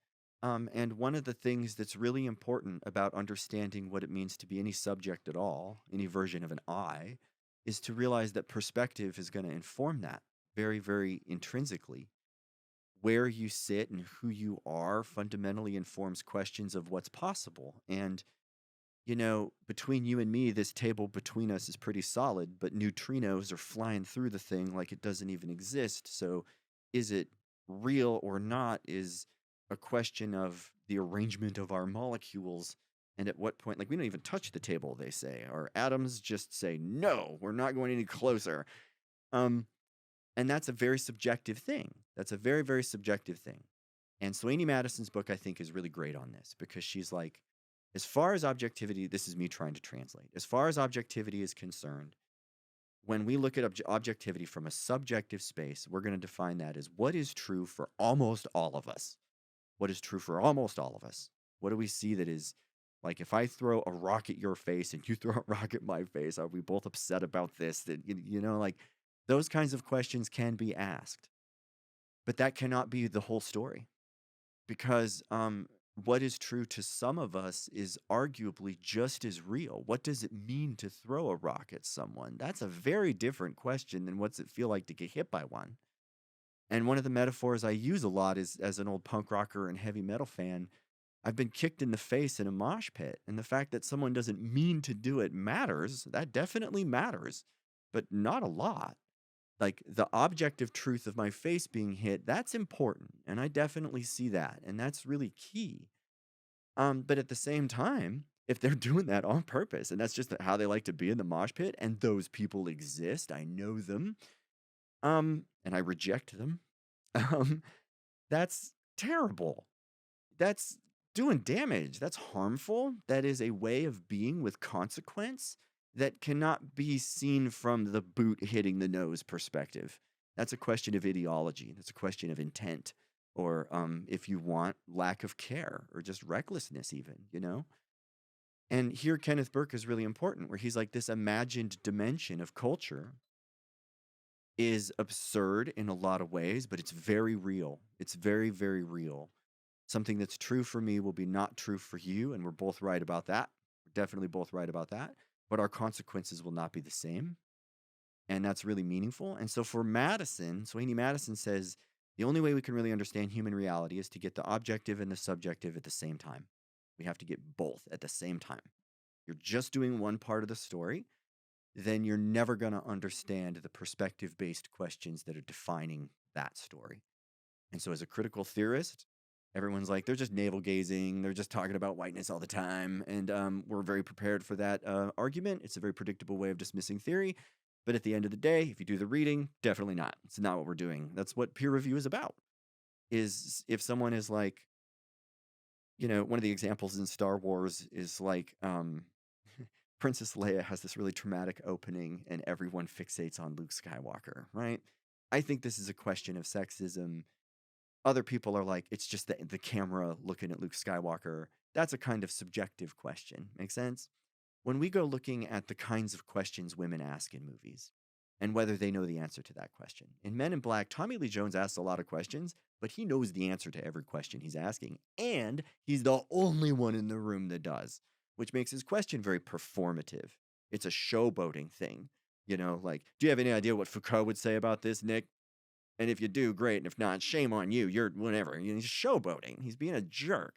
And one of the things that's really important about understanding what it means to be any subject at all, any version of an I, is to realize that perspective is going to inform that very, very intrinsically. Where you sit and who you are fundamentally informs questions of what's possible. And, between you and me, this table between us is pretty solid, but neutrinos are flying through the thing like it doesn't even exist. So is it real or not is a question of the arrangement of our molecules. And at what point, like, we don't even touch the table, they say. Our atoms just say, no, we're not going any closer. Um, and that's a very subjective thing. That's a very, very subjective thing. And Swaney Madison's book, I think, is really great on this because she's like, as far as objectivity, this is me trying to translate. As far as objectivity is concerned, when we look at objectivity from a subjective space, we're going to define that as what is true for almost all of us. What is true for almost all of us? What do we see that is like if I throw a rock at your face and you throw a rock at my face, are we both upset about this? That like those kinds of questions can be asked, but that cannot be the whole story because what is true to some of us is arguably just as real. What does it mean to throw a rock at someone? That's a very different question than what's it feel like to get hit by one. And one of the metaphors I use a lot is, as an old punk rocker and heavy metal fan, I've been kicked in the face in a mosh pit. And the fact that someone doesn't mean to do it matters. That definitely matters, but not a lot. Like, the objective truth of my face being hit, that's important. And I definitely see that. And that's really key. But at the same time, if they're doing that on purpose, and that's just how they like to be in the mosh pit, and those people exist, I know them, and I reject them, um, that's terrible. That's doing damage. That's harmful. That is a way of being with consequence that cannot be seen from the boot hitting the nose perspective. That's a question of ideology. That's a question of intent, or if you want, lack of care, or just recklessness, even. And here, Kenneth Burke is really important, where he's like, this imagined dimension of culture is absurd in a lot of ways, but it's very real. It's very, very real. Something that's true for me will be not true for you, and we're both right about that. We're definitely both right about that. But our consequences will not be the same. And that's really meaningful. And so for Madison, Sweeney Madison says the only way we can really understand human reality is to get the objective and the subjective at the same time. We have to get both at the same time. You're just doing one part of the story, then you're never going to understand the perspective-based questions that are defining that story. And so as a critical theorist, everyone's like, they're just navel gazing. They're just talking about whiteness all the time. And we're very prepared for that argument. It's a very predictable way of dismissing theory. But at the end of the day, if you do the reading, definitely not. It's not what we're doing. That's what peer review is about. Is if someone is like, one of the examples in Star Wars is like, Princess Leia has this really traumatic opening and everyone fixates on Luke Skywalker, right? I think this is a question of sexism. Other people are like, it's just the camera looking at Luke Skywalker. That's a kind of subjective question. Make sense? When we go looking at the kinds of questions women ask in movies and whether they know the answer to that question. In Men in Black, Tommy Lee Jones asks a lot of questions, but he knows the answer to every question he's asking. And he's the only one in the room that does, which makes his question very performative. It's a showboating thing. Like, do you have any idea what Foucault would say about this, Nick? And if you do, great. And if not, shame on you. You're whatever. He's showboating. He's being a jerk.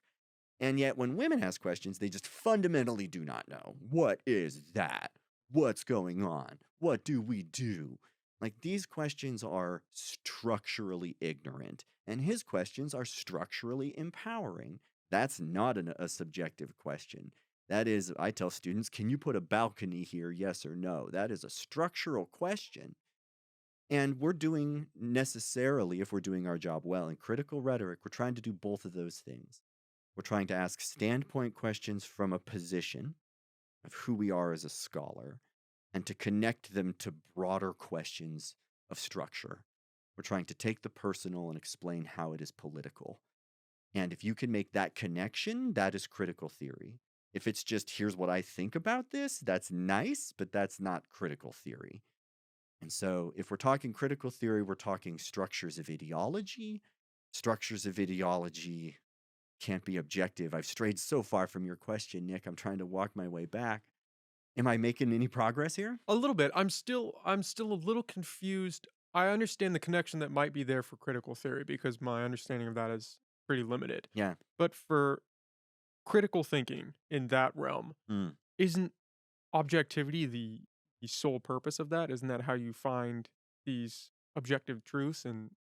And yet when women ask questions, they just fundamentally do not know. What is that? What's going on? What do we do? Like, these questions are structurally ignorant, and his questions are structurally empowering. That's not a subjective question. That is, I tell students, can you put a balcony here, yes or no? That is a structural question. And we're doing necessarily, if we're doing our job well in critical rhetoric, we're trying to do both of those things. We're trying to ask standpoint questions from a position of who we are as a scholar and to connect them to broader questions of structure. We're trying to take the personal and explain how it is political. And if you can make that connection, that is critical theory. If it's just, here's what I think about this, that's nice, but that's not critical theory. And so if we're talking critical theory, we're talking structures of ideology. Structures of ideology can't be objective. I've strayed so far from your question, Nick. I'm trying to walk my way back. Am I making any progress here? A little bit. I'm still a little confused. I understand the connection that might be there for critical theory because my understanding of that is pretty limited. Yeah. But for critical thinking in that realm, Mm. isn't objectivity the sole purpose of that? Isn't that how you find these objective truths and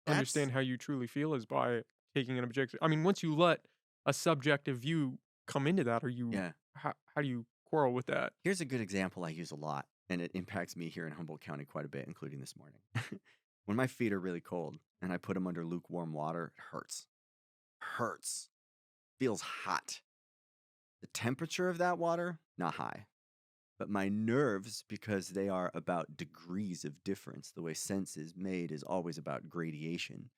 That's, understand how you truly feel is by taking an objective? I mean, once you let a subjective view come into that, are you yeah. how do you quarrel with that? Here's a good example I use a lot, and it impacts me here in Humboldt County quite a bit, including this morning. When my feet are really cold and I put them under lukewarm water, it hurts. Hurts. Feels hot. The temperature of that water, not high. But my nerves, because they are about degrees of difference, the way sense is made is always about gradation.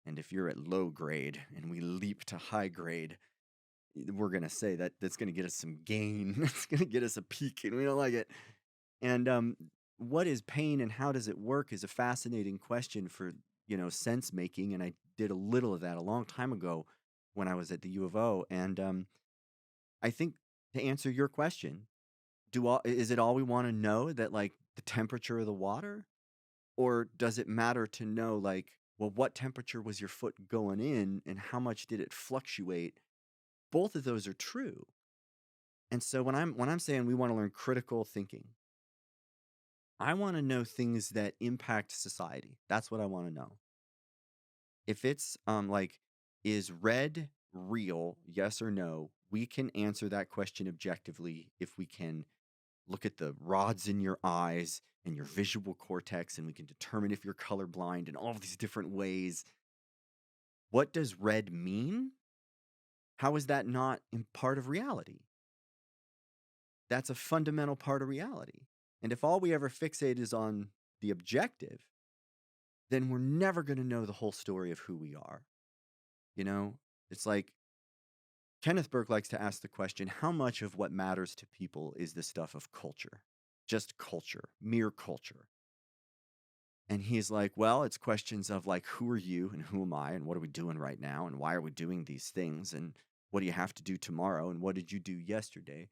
And if you're at low grade and we leap to high grade, we're going to say that that's going to get us some gain. It's going to get us a peak, and we don't like it. And what is pain and how does it work is a fascinating question for, sense making. And I did a little of that a long time ago when I was at the U of O. And I think to answer your question, is it all we want to know, that like the temperature of the water? Or does it matter to know, like, Well, what temperature was your foot going in and how much did it fluctuate? Both of those are true. And so when I'm saying we want to learn critical thinking, I want to know things that impact society. That's what I want to know. If it's like, is red real? Yes or no? We can answer that question objectively if we can look at the rods in your eyes and your visual cortex, and we can determine if you're colorblind in all of these different ways. What does red mean? How is that not part of reality? That's a fundamental part of reality. And if all we ever fixate is on the objective, then we're never going to know the whole story of who we are. You know, it's like Kenneth Burke likes to ask the question, how much of what matters to people is the stuff of culture? Just culture, mere culture. And he's like, well, it's questions of like, who are you and who am I and what are we doing right now and why are we doing these things and what do you have to do tomorrow and what did you do yesterday?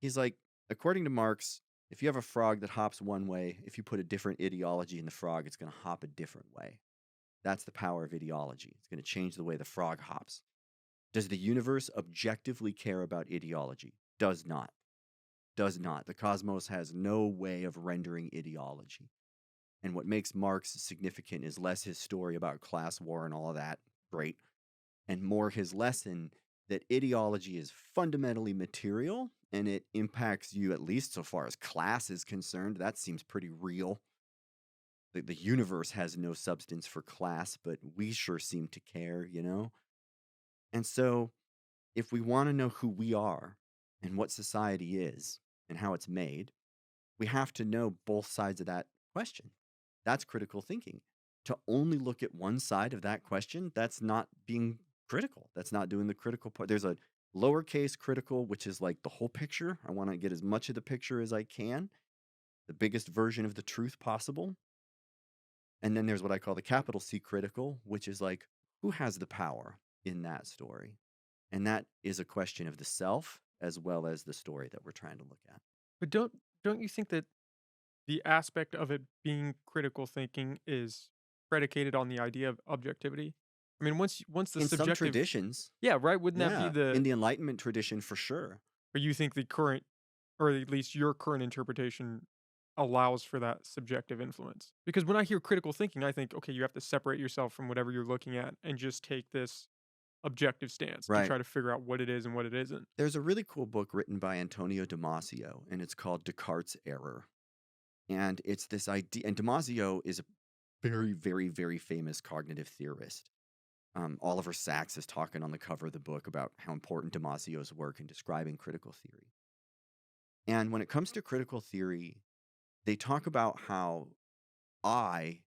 He's like, according to Marx, if you have a frog that hops one way, if you put a different ideology in the frog, it's going to hop a different way. That's the power of ideology. It's going to change the way the frog hops. Does the universe objectively care about ideology? Does not. Does not. The cosmos has no way of rendering ideology. And what makes Marx significant is less his story about class war and all of that, great, and more his lesson that ideology is fundamentally material and it impacts you, at least so far as class is concerned. That seems pretty real. The universe has no substance for class, but we sure seem to care, you know? And so, if we want to know who we are and what society is and how it's made, we have to know both sides of that question. That's critical thinking. To only look at one side of that question, that's not being critical. That's not doing the critical part. There's a lowercase critical, which is like the whole picture. I want to get as much of the picture as I can, the biggest version of the truth possible. And then there's what I call the capital C critical, which is like, who has the power in that story? And that is a question of the self as well as the story that we're trying to look at. But don't you think that the aspect of it being critical thinking is predicated on the idea of objectivity? I mean, once the In some subjective, traditions, yeah, right, wouldn't that be yeah, the, in the Enlightenment tradition for sure. or you think the current, or at least your current interpretation allows for that subjective influence? Because when I hear critical thinking, I think, okay, you have to separate yourself from whatever you're looking at and just take this objective stance and Right. try to figure out what it is and what it isn't. There's a really cool book written by Antonio Damasio, and it's called Descartes' Error. And it's this idea, and Damasio is a very, very, very famous cognitive theorist. Oliver Sacks is talking on the cover of the book about how important Damasio's work in describing critical theory. And when it comes to critical theory, they talk about how I,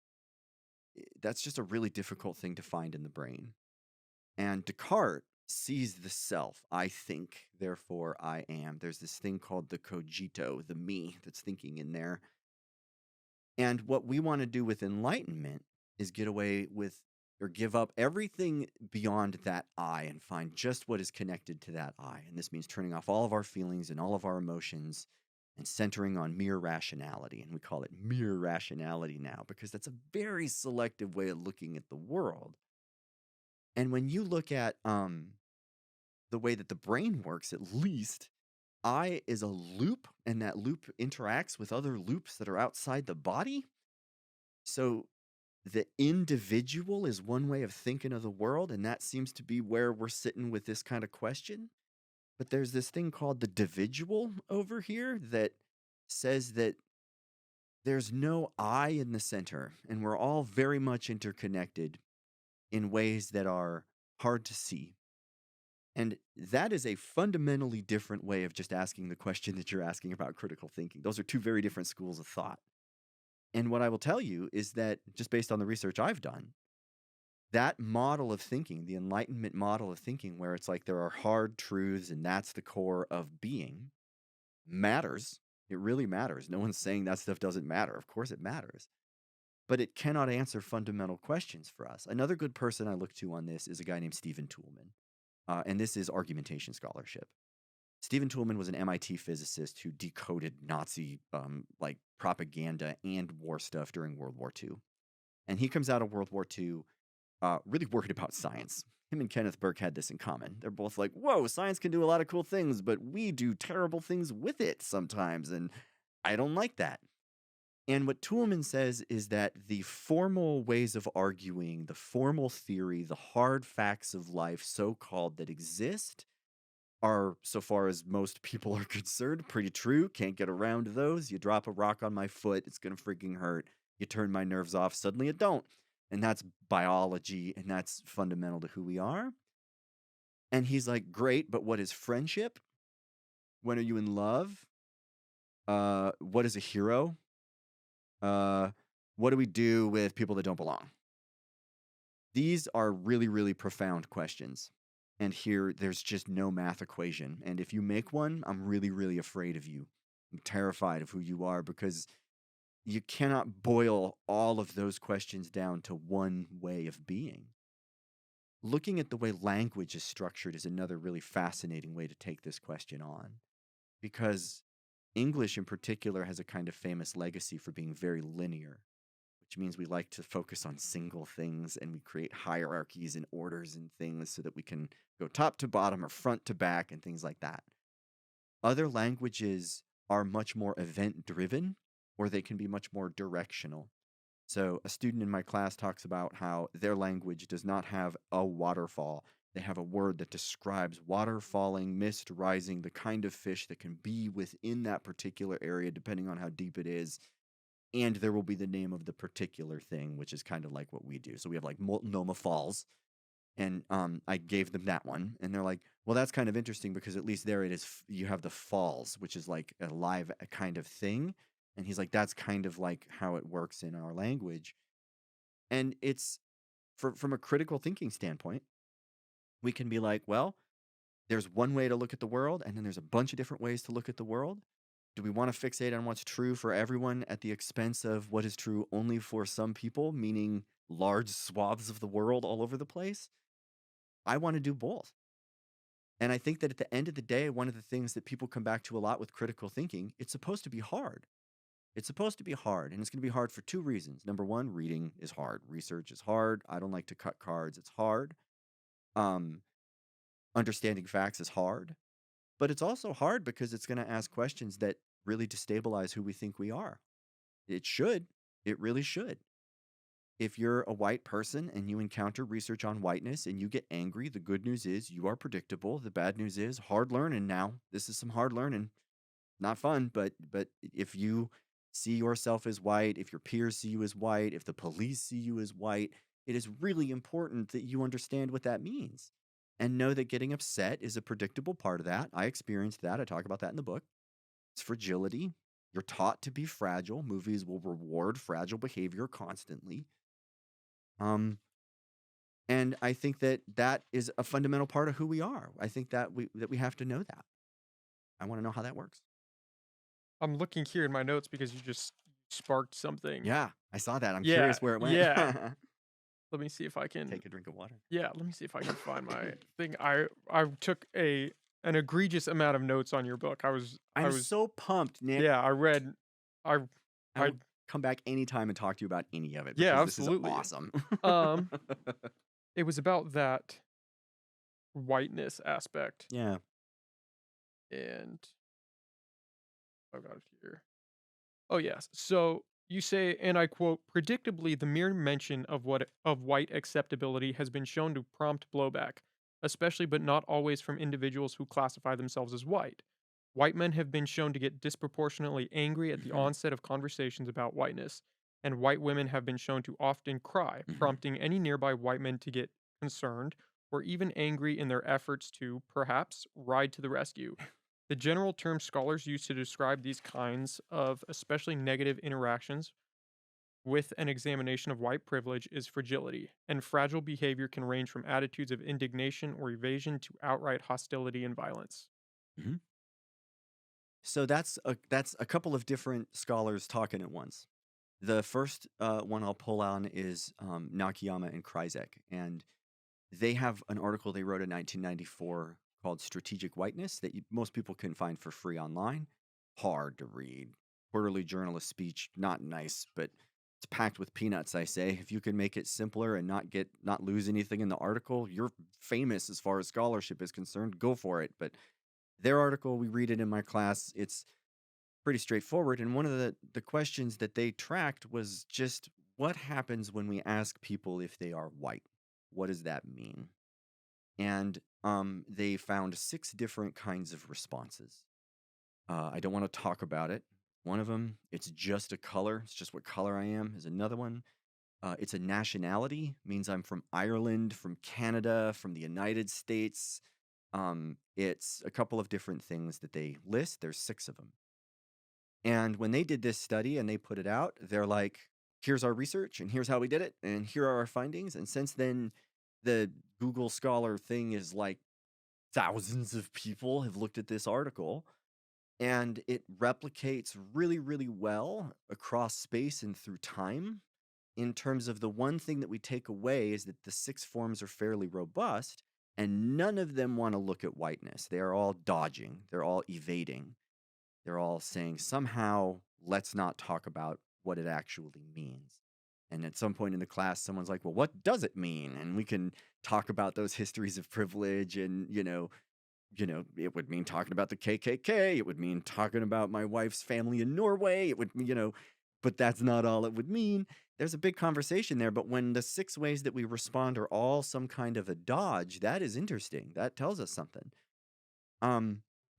that's just a really difficult thing to find in the brain. And Descartes sees the self. I think, therefore I am. There's this thing called the cogito, the me that's thinking in there. And what we want to do with enlightenment is get away with or give up everything beyond that I and find just what is connected to that I. And this means turning off all of our feelings and all of our emotions and centering on mere rationality. And we call it mere rationality now because that's a very selective way of looking at the world. And when you look at the way that the brain works, at least, I is a loop, and that loop interacts with other loops that are outside the body. So the individual is one way of thinking of the world, and that seems to be where we're sitting with this kind of question. But there's this thing called the dividual over here that says that there's no I in the center, and we're all very much interconnected in ways that are hard to see. And that is a fundamentally different way of just asking the question that you're asking about critical thinking. Those are two very different schools of thought. And what I will tell you is that, just based on the research I've done, that model of thinking, the Enlightenment model of thinking, where it's like there are hard truths and that's the core of being, matters. It really matters. No one's saying that stuff doesn't matter. Of course it matters. But it cannot answer fundamental questions for us. Another good person I look to on this is a guy named Stephen Toulmin. And this is argumentation scholarship. Stephen Toulmin was an MIT physicist who decoded Nazi like propaganda and war stuff during World War II. And he comes out of World War II really worried about science. Him and Kenneth Burke had this in common. They're both like, whoa, science can do a lot of cool things, but we do terrible things with it sometimes, and I don't like that. And what Toulmin says is that the formal ways of arguing, the formal theory, the hard facts of life, so called, that exist are, so far as most people are concerned, pretty true. Can't get around those. You drop a rock on my foot, it's going to freaking hurt. You turn my nerves off, suddenly it don't. And that's biology, and that's fundamental to who we are. And he's like, great, but what is friendship? When are you in love? What is a hero? What do we do with people that don't belong? These are really, really profound questions. And here, there's just no math equation. And if you make one, I'm really, really afraid of you. I'm terrified of who you are, because you cannot boil all of those questions down to one way of being. Looking at the way language is structured is another really fascinating way to take this question on, because English in particular has a kind of famous legacy for being very linear, which means we like to focus on single things, and we create hierarchies and orders and things so that we can go top to bottom or front to back and things like that. Other languages are much more event-driven, or they can be much more directional. So a student in my class talks about how their language does not have a waterfall. They have a word that describes water falling, mist rising, the kind of fish that can be within that particular area, depending on how deep it is. And there will be the name of the particular thing, which is kind of like what we do. So we have like Multnomah Falls. And I gave them that one. And they're like, well, that's kind of interesting, because at least there it is. You have the falls, which is like a live kind of thing. And he's like, that's kind of like how it works in our language. And it's from a critical thinking standpoint, we can be like, well, there's one way to look at the world, and then there's a bunch of different ways to look at the world. Do we want to fixate on what's true for everyone at the expense of what is true only for some people, meaning large swaths of the world all over the place? I want to do both. And I think that at the end of the day, one of the things that people come back to a lot with critical thinking, it's supposed to be hard. It's supposed to be hard, and it's going to be hard for two reasons. Number one, reading is hard. Research is hard. I don't like to cut cards. It's hard. Understanding facts is hard. But it's also hard because it's going to ask questions that really destabilize who we think we are. It should. It really should. If you're a white person and you encounter research on whiteness and you get angry, the good news is you are predictable. The bad news is hard learning now. This is some hard learning. Not fun, but if you see yourself as white, if your peers see you as white, if the police see you as white, it is really important that you understand what that means and know that getting upset is a predictable part of that. I experienced that. I talk about that in the book. It's fragility. You're taught to be fragile. Movies will reward fragile behavior constantly. And I think that that is a fundamental part of who we are. I think that we have to know that. I want to know how that works. I'm looking here in my notes because you just sparked something. Yeah, I saw that. I'm Yeah, curious where it went. yeah. Let me see if I can Take a drink of water. Yeah, let me see if I can find my thing. I took an egregious amount of notes on your book. I was so pumped, Nick. Yeah, I read I I will come back anytime and talk to you about any of it. Yeah, This is absolutely. awesome. It was about that whiteness aspect. Yeah. And I've got it here. Oh yes. So you say, and I quote, predictably, the mere mention of white acceptability has been shown to prompt blowback, especially but not always from individuals who classify themselves as white. White men have been shown to get disproportionately angry at the onset of conversations about whiteness, and white women have been shown to often cry, prompting any nearby white men to get concerned or even angry in their efforts to, perhaps, ride to the rescue. The general term scholars use to describe these kinds of especially negative interactions with an examination of white privilege is fragility, and fragile behavior can range from attitudes of indignation or evasion to outright hostility and violence. Mm-hmm. So that's a couple of different scholars talking at once. The first one I'll pull on is Nakayama and Kryzek, and they have an article they wrote in 1994 called Strategic Whiteness that most people can find for free online. Hard to read. Quarterly journalist speech, not nice, but it's packed with peanuts, I say. If you can make it simpler and not lose anything in the article, you're famous as far as scholarship is concerned. Go for it. But their article, we read it in my class. It's pretty straightforward. And one of the questions that they tracked was just what happens when we ask people if they are white? What does that mean? And they found 6 different kinds of responses. I don't want to talk about it. One of them, it's just a color. It's just what color I am, is another one. It's a nationality, means I'm from Ireland, from Canada, from the United States. It's a couple of different things that they list. There's 6 of them. And when they did this study and they put it out, they're like, here's our research and here's how we did it and here are our findings. And since then, the Google Scholar thing is like thousands of people have looked at this article, and it replicates really, really well across space and through time. In terms of the one thing that we take away is that the 6 forms are fairly robust, and none of them want to look at whiteness. They are all dodging, they're all evading. They're all saying somehow, let's not talk about what it actually means. And at some point in the class, someone's like, well, what does it mean? And we can talk about those histories of privilege and, it would mean talking about the KKK. It would mean talking about my wife's family in Norway. It would, but that's not all it would mean. There's a big conversation there. But when the 6 ways that we respond are all some kind of a dodge, that is interesting. That tells us something.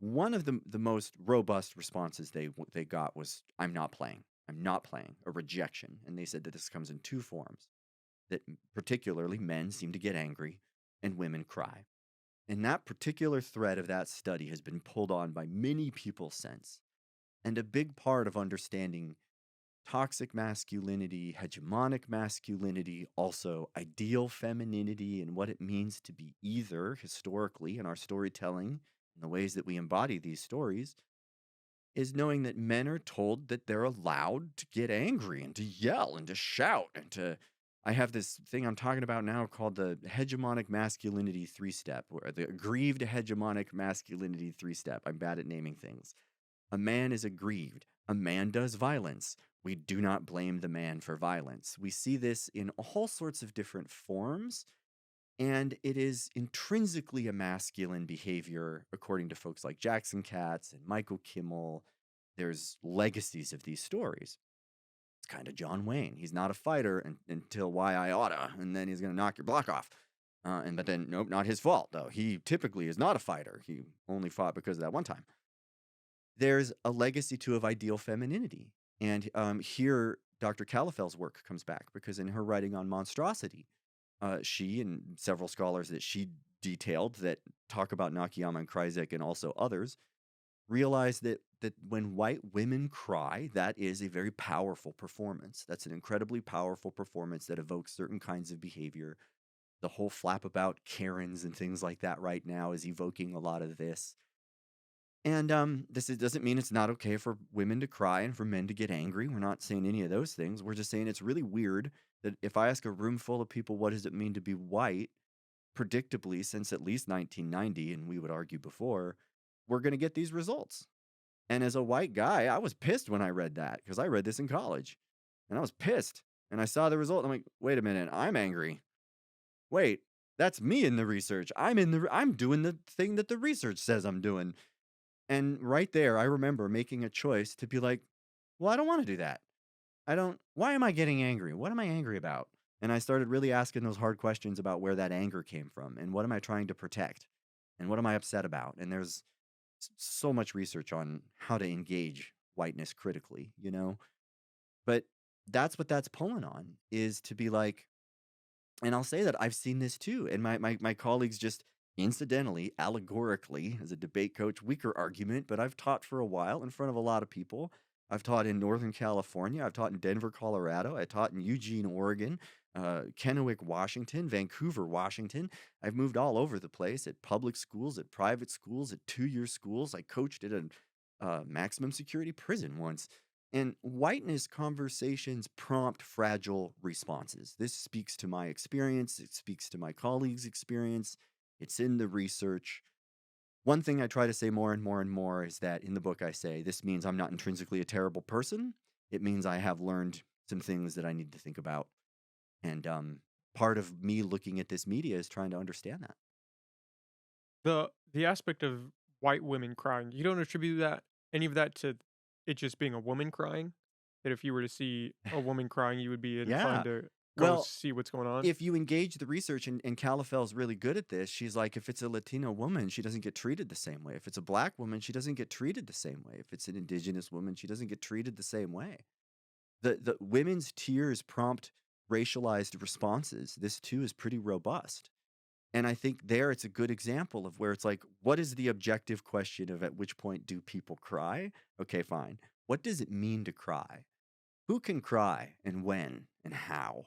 One of the most robust responses they got was, I'm not playing. I'm not playing, a rejection. And they said that this comes in 2 forms, that particularly men seem to get angry and women cry. And that particular thread of that study has been pulled on by many people since. And a big part of understanding toxic masculinity, hegemonic masculinity, also ideal femininity, and what it means to be either historically in our storytelling and the ways that we embody these stories, is knowing that men are told that they're allowed to get angry and to yell and to shout and to. I have this thing I'm talking about now called the hegemonic masculinity 3-step, or the aggrieved hegemonic masculinity 3-step. I'm bad at naming things. A man is aggrieved. A man does violence. We do not blame the man for violence. We see this in all sorts of different forms, and it is intrinsically a masculine behavior, according to folks like Jackson Katz and Michael Kimmel. There's legacies of these stories. It's kind of John Wayne. He's not a fighter until Why I Oughta, and then he's going to knock your block off. But then, nope, not his fault, though. He typically is not a fighter. He only fought because of that one time. There's a legacy, too, of ideal femininity. And here, Dr. Califel's work comes back, because in her writing on monstrosity, she and several scholars that she detailed that talk about Nakayama and Kryzek and also others realize that when white women cry, that is a very powerful performance. That's an incredibly powerful performance that evokes certain kinds of behavior. The whole flap about Karens and things like that right now is evoking a lot of this. And doesn't mean it's not okay for women to cry and for men to get angry. We're not saying any of those things. We're just saying it's really weird that if I ask a room full of people, what does it mean to be white? Predictably, since at least 1990, and we would argue before, we're going to get these results. And as a white guy, I was pissed when I read that, because I read this in college. And I was pissed. And I saw the result. And I'm like, wait a minute, I'm angry. Wait, that's me in the research. I'm doing the thing that the research says I'm doing. And right there, I remember making a choice to be like, well, I don't want to do that. Why am I getting angry? What am I angry about? And I started really asking those hard questions about where that anger came from and what am I trying to protect and what am I upset about? And there's so much research on how to engage whiteness critically, But that's what that's pulling on, is to be like, and I'll say that I've seen this too. And my colleagues just incidentally, allegorically, as a debate coach, weaker argument, but I've taught for a while in front of a lot of people. I've taught in Northern California. I've taught in Denver, Colorado. I taught in Eugene, Oregon, Kennewick, Washington, Vancouver, Washington. I've moved all over the place, at public schools, at private schools, at 2-year schools. I coached at a maximum security prison once. And whiteness conversations prompt fragile responses. This speaks to my experience. It speaks to my colleagues' experience. It's in the research. One thing I try to say more and more and more is that in the book I say, this means I'm not intrinsically a terrible person. It means I have learned some things that I need to think about. And part of me looking at this media is trying to understand that. The aspect of white women crying, you don't attribute that any of that to it just being a woman crying? That if you were to see a woman crying, you would be inclined Yeah. to go Well, see what's going on? if you engage the research, and Califel's really good at this, she's like, if it's a Latino woman, she doesn't get treated the same way. If it's a black woman, she doesn't get treated the same way. If it's an indigenous woman, she doesn't get treated the same way. The women's tears prompt racialized responses. This too is pretty robust. And I think there it's a good example of where it's like, what is the objective question of at which point do people cry? Okay, fine. What does it mean to cry? Who can cry and when and how?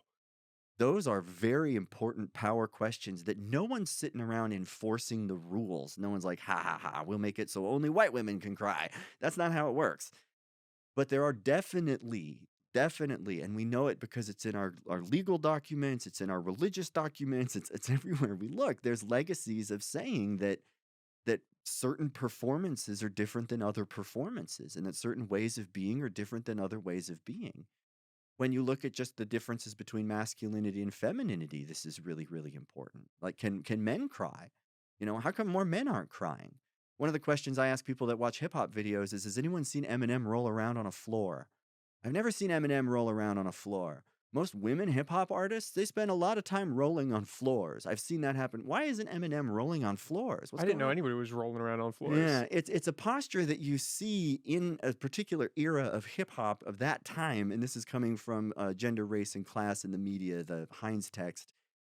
Those are very important power questions that no one's sitting around enforcing the rules. No one's like, ha ha ha, we'll make it so only white women can cry. That's not how it works. But there are definitely, and we know it because it's in our legal documents, it's in our religious documents, it's everywhere we look. There's legacies of saying that certain performances are different than other performances, and that certain ways of being are different than other ways of being. When you look at just the differences between masculinity and femininity, this is really, really important. Like, can men cry? You know, how come more men aren't crying? One of the questions I ask people that watch hip hop videos is, has anyone seen Eminem roll around on a floor? I've never seen Eminem roll around on a floor. Most women hip hop artists, they spend a lot of time rolling on floors. I've seen that happen. Why isn't Eminem rolling on floors? What's I didn't going know on? anybody was rolling around on floors. Yeah, it's a posture that you see in a particular era of hip hop of that time, and this is coming from Gender, Race, and Class in the Media, the Heinz text.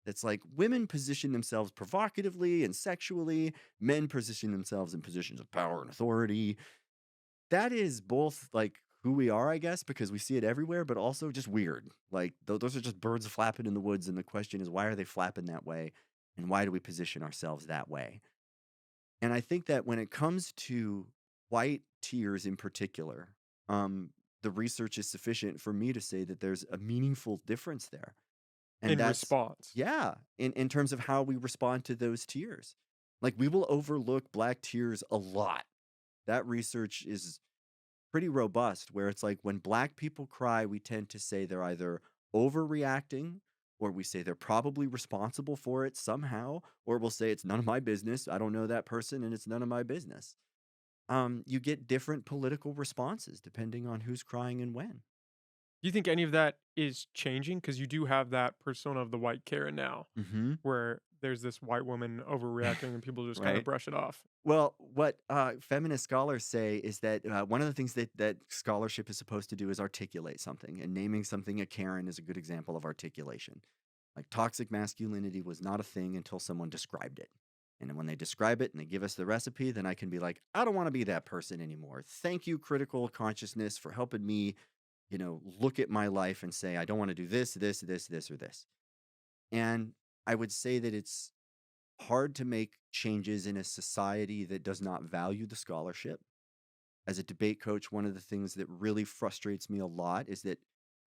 That's like women position themselves provocatively and sexually, men position themselves in positions of power and authority. That is both like who we are, I guess, because we see it everywhere, but also just weird. Like those are just birds flapping in the woods, and the question is, why are they flapping that way, and why do we position ourselves that way? And I think that when it comes to white tears in particular, um, the research is sufficient for me to say that there's a meaningful difference there. And In that's, response. yeah, in terms of how we respond to those tears. Like, we will overlook black tears a lot. That research is pretty robust, where it's like when black people cry, we tend to say they're either overreacting, or we say they're probably responsible for it somehow, or we'll say it's none of my business. I don't know that person, and it's none of my business. You get different political responses depending on who's crying and when. Do you think any of that is changing? Because you do have that persona of the white Karen now, Mm-hmm. where there's this white woman overreacting and people just kind of Right. brush it off. Well, what feminist scholars say is that one of the things that scholarship is supposed to do is articulate something, and naming something a Karen is a good example of articulation. Like, toxic masculinity was not a thing until someone described it. And then when they describe it and they give us the recipe, then I can be like, I don't want to be that person anymore. Thank you, critical consciousness, for helping me, look at my life and say, I don't want to do this, this, this, this, or this. And I would say that it's hard to make changes in a society that does not value the scholarship. As a debate coach, one of the things that really frustrates me a lot is that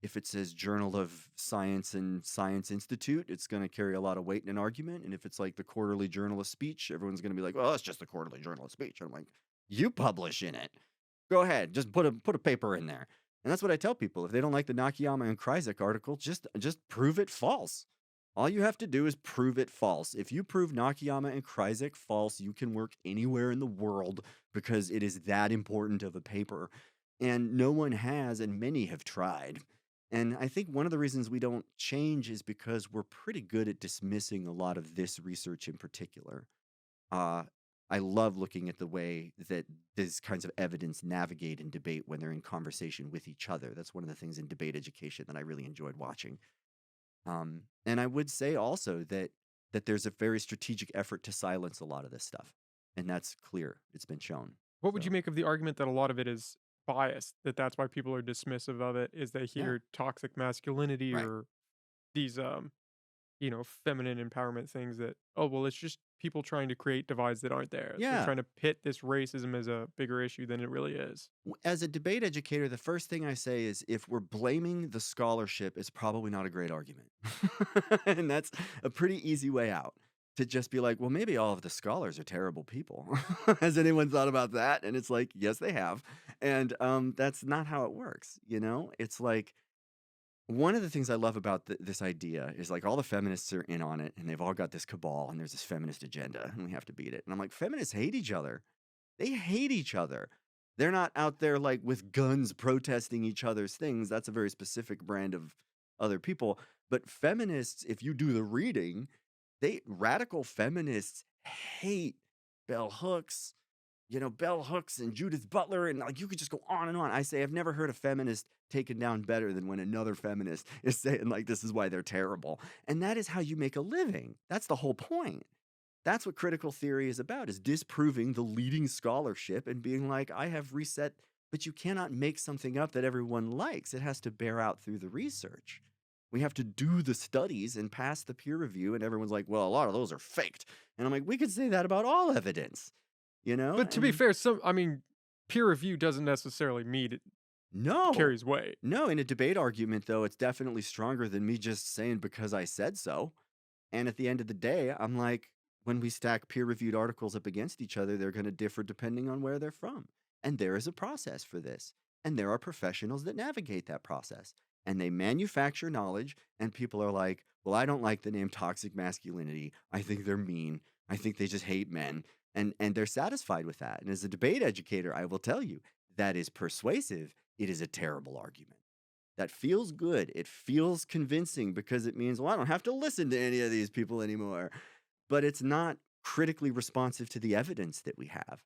if it says Journal of Science and Science Institute, it's going to carry a lot of weight in an argument. And if it's like the Quarterly Journal of Speech, everyone's going to be like, well, it's just the Quarterly Journal of Speech. And I'm like, you publish in it. Go ahead, just put a paper in there. And that's what I tell people. If they don't like the Nakayama and Kryzak article, just prove it false. All you have to do is prove it false. If you prove Nakayama and Kryzak false, you can work anywhere in the world because it is that important of a paper. And no one has, and many have tried. And I think one of the reasons we don't change is because we're pretty good at dismissing a lot of this research in particular. Uh, I love looking at the way that these kinds of evidence navigate in debate when they're in conversation with each other. That's one of the things in debate education that I really enjoyed watching. And I would say also that there's a very strategic effort to silence a lot of this stuff, and that's clear. It's been shown. What would you So make of the argument that a lot of it is biased? That's why people are dismissive of it, is they yeah, hear toxic masculinity right. or these feminine empowerment things that, oh, well, it's just people trying to create divides that aren't there. They're Yeah. trying to pit this racism as a bigger issue than it really is. As a debate educator, the first thing I say is if we're blaming the scholarship, it's probably not a great argument. And that's a pretty easy way out, to just be like, well, maybe all of the scholars are terrible people. Has anyone thought about that? And it's like, yes, they have. And that's not how it works. It's like, one of the things I love about this idea is like all the feminists are in on it and they've all got this cabal and there's this feminist agenda and we have to beat it. And I'm like, feminists hate each other. They hate each other. They're not out there like with guns protesting each other's things. That's a very specific brand of other people. But feminists, if you do the reading, radical feminists hate bell hooks, bell hooks and Judith Butler, and like you could just go on and on. I say I've never heard a feminist taken down better than when another feminist is saying like this is why they're terrible. And that is how you make a living. That's the whole point. That's what critical theory is about, is disproving the leading scholarship and being like, I have reset, but you cannot make something up that everyone likes. It has to bear out through the research. We have to do the studies and pass the peer review, and everyone's like, well, a lot of those are faked. And I'm like, we could say that about all evidence, But to be And fair, peer review doesn't necessarily mean it no, carries weight. no, in a debate argument, though, it's definitely stronger than me just saying because I said so. And at the end of the day, I'm like, when we stack peer-reviewed articles up against each other, they're going to differ depending on where they're from. And there is a process for this. And there are professionals that navigate that process. And they manufacture knowledge, and people are like, well, I don't like the name toxic masculinity. I think they're mean. I think they just hate men. And they're satisfied with that. And as a debate educator, I will tell you, that is persuasive. It is a terrible argument. That feels good. It feels convincing because it means, well, I don't have to listen to any of these people anymore. But it's not critically responsive to the evidence that we have.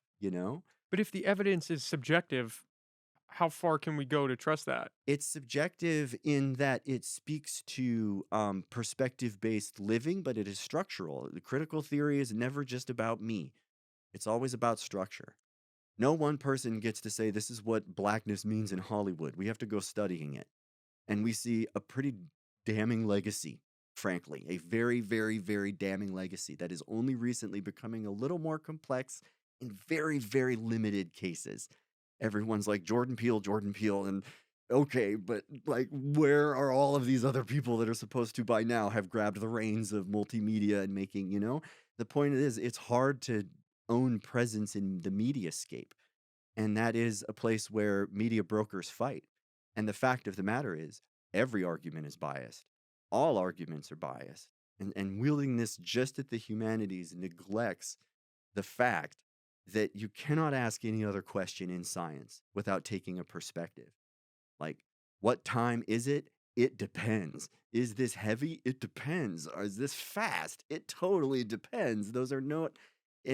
But if the evidence is subjective, how far can we go to trust that? It's subjective in that it speaks to perspective-based living, but it is structural. The critical theory is never just about me. It's always about structure. No one person gets to say this is what blackness means in Hollywood. We have to go studying it. And we see a pretty damning legacy, frankly, a very, very, very damning legacy that is only recently becoming a little more complex in very, very limited cases. Everyone's like, Jordan Peele, and okay, but like, where are all of these other people that are supposed to by now have grabbed the reins of multimedia and making. The point is, it's hard to own presence in the mediascape. And that is a place where media brokers fight. And the fact of the matter is, every argument is biased. All arguments are biased. And wielding this just at the humanities neglects the fact that you cannot ask any other question in science without taking a perspective. Like, what time is it? It depends. Is this heavy? It depends. Or is this fast? It totally depends. Those are not...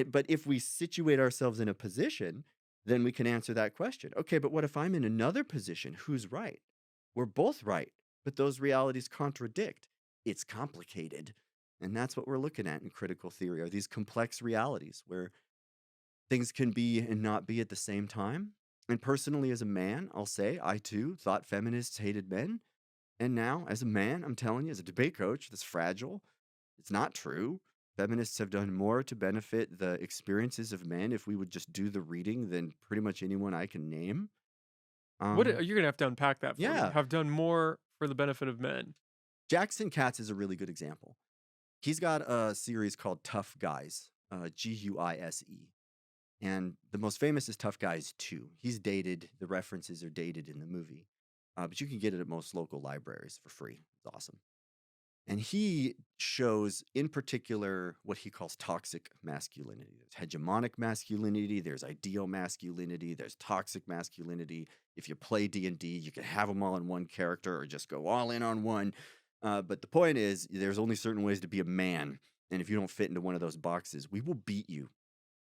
But if we situate ourselves in a position, then we can answer that question. Okay, but what if I'm in another position? Who's right? We're both right, but those realities contradict. It's complicated. And that's what we're looking at in critical theory, are these complex realities where things can be and not be at the same time. And personally, as a man, I'll say I too thought feminists hated men. And now, as a man, I'm telling you, as a debate coach, that's fragile. It's not true. Feminists have done more to benefit the experiences of men if we would just do the reading than pretty much anyone I can name. You're gonna have to unpack that for me. Yeah. Have done more for the benefit of men. Jackson Katz is a really good example. He's got a series called Tough Guys, Guise. And the most famous is Tough Guys 2. He's dated, the references are dated in the movie. But you can get it at most local libraries for free. It's awesome. And he shows, in particular, what he calls toxic masculinity. There's hegemonic masculinity, there's ideal masculinity, there's toxic masculinity. If you play D&D, you can have them all in one character or just go all in on one. But the point is, there's only certain ways to be a man. And if you don't fit into one of those boxes, we will beat you.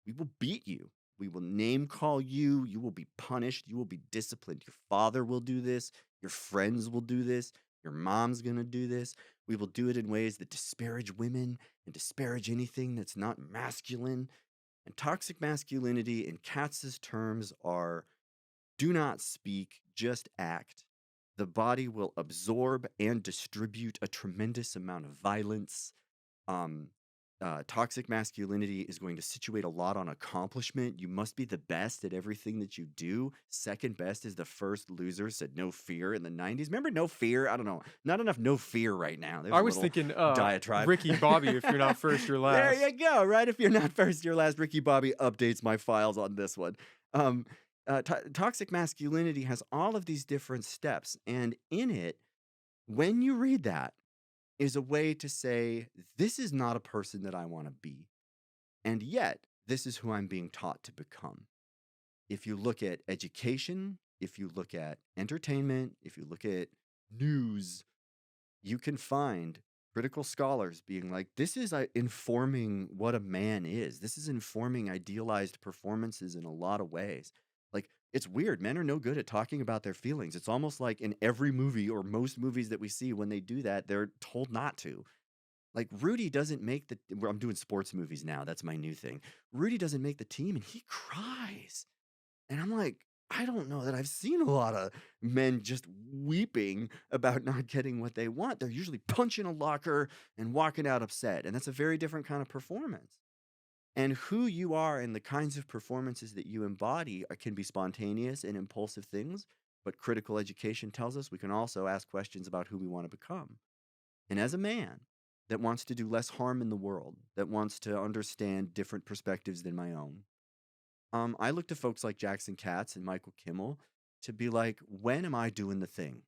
We will beat you. We will name call you. You will be punished. You will be disciplined. Your father will do this. Your friends will do this. Your mom's going to do this. We will do it in ways that disparage women and disparage anything that's not masculine. And toxic masculinity, in Katz's terms, are do not speak, just act. The body will absorb and distribute a tremendous amount of violence. Toxic masculinity is going to situate a lot on accomplishment. You must be the best at everything that you do. Second best is the first loser, said no fear in the 90s. Remember no fear? I don't know. Not enough no fear right now. I was thinking diatribe. Ricky Bobby, if you're not first, you're last. There you go, right? If you're not first, you're last. Ricky Bobby updates my files on this one. Toxic masculinity has all of these different steps, and in it, When you read that, is a way to say, this is not a person that I want to be. And yet, this is who I'm being taught to become. If you look at education, if you look at entertainment, if you look at news, you can find critical scholars being like, this is informing what a man is. This is informing idealized performances in a lot of ways. Like, it's weird. Men are no good at talking about their feelings. It's almost like in every movie or most movies that we see, when they do that, they're told not to. Like, Rudy doesn't make the, I'm doing sports movies now. That's my new thing. Rudy doesn't make the team and he cries. And I'm like, I don't know that I've seen a lot of men just weeping about not getting what they want. They're usually punching a locker and walking out upset. And that's a very different kind of performance. And who you are and the kinds of performances that you embody can be spontaneous and impulsive things. But critical education tells us we can also ask questions about who we want to become. And as a man that wants to do less harm in the world, that wants to understand different perspectives than my own, I look to folks like Jackson Katz and Michael Kimmel to be like, when am I doing the thing?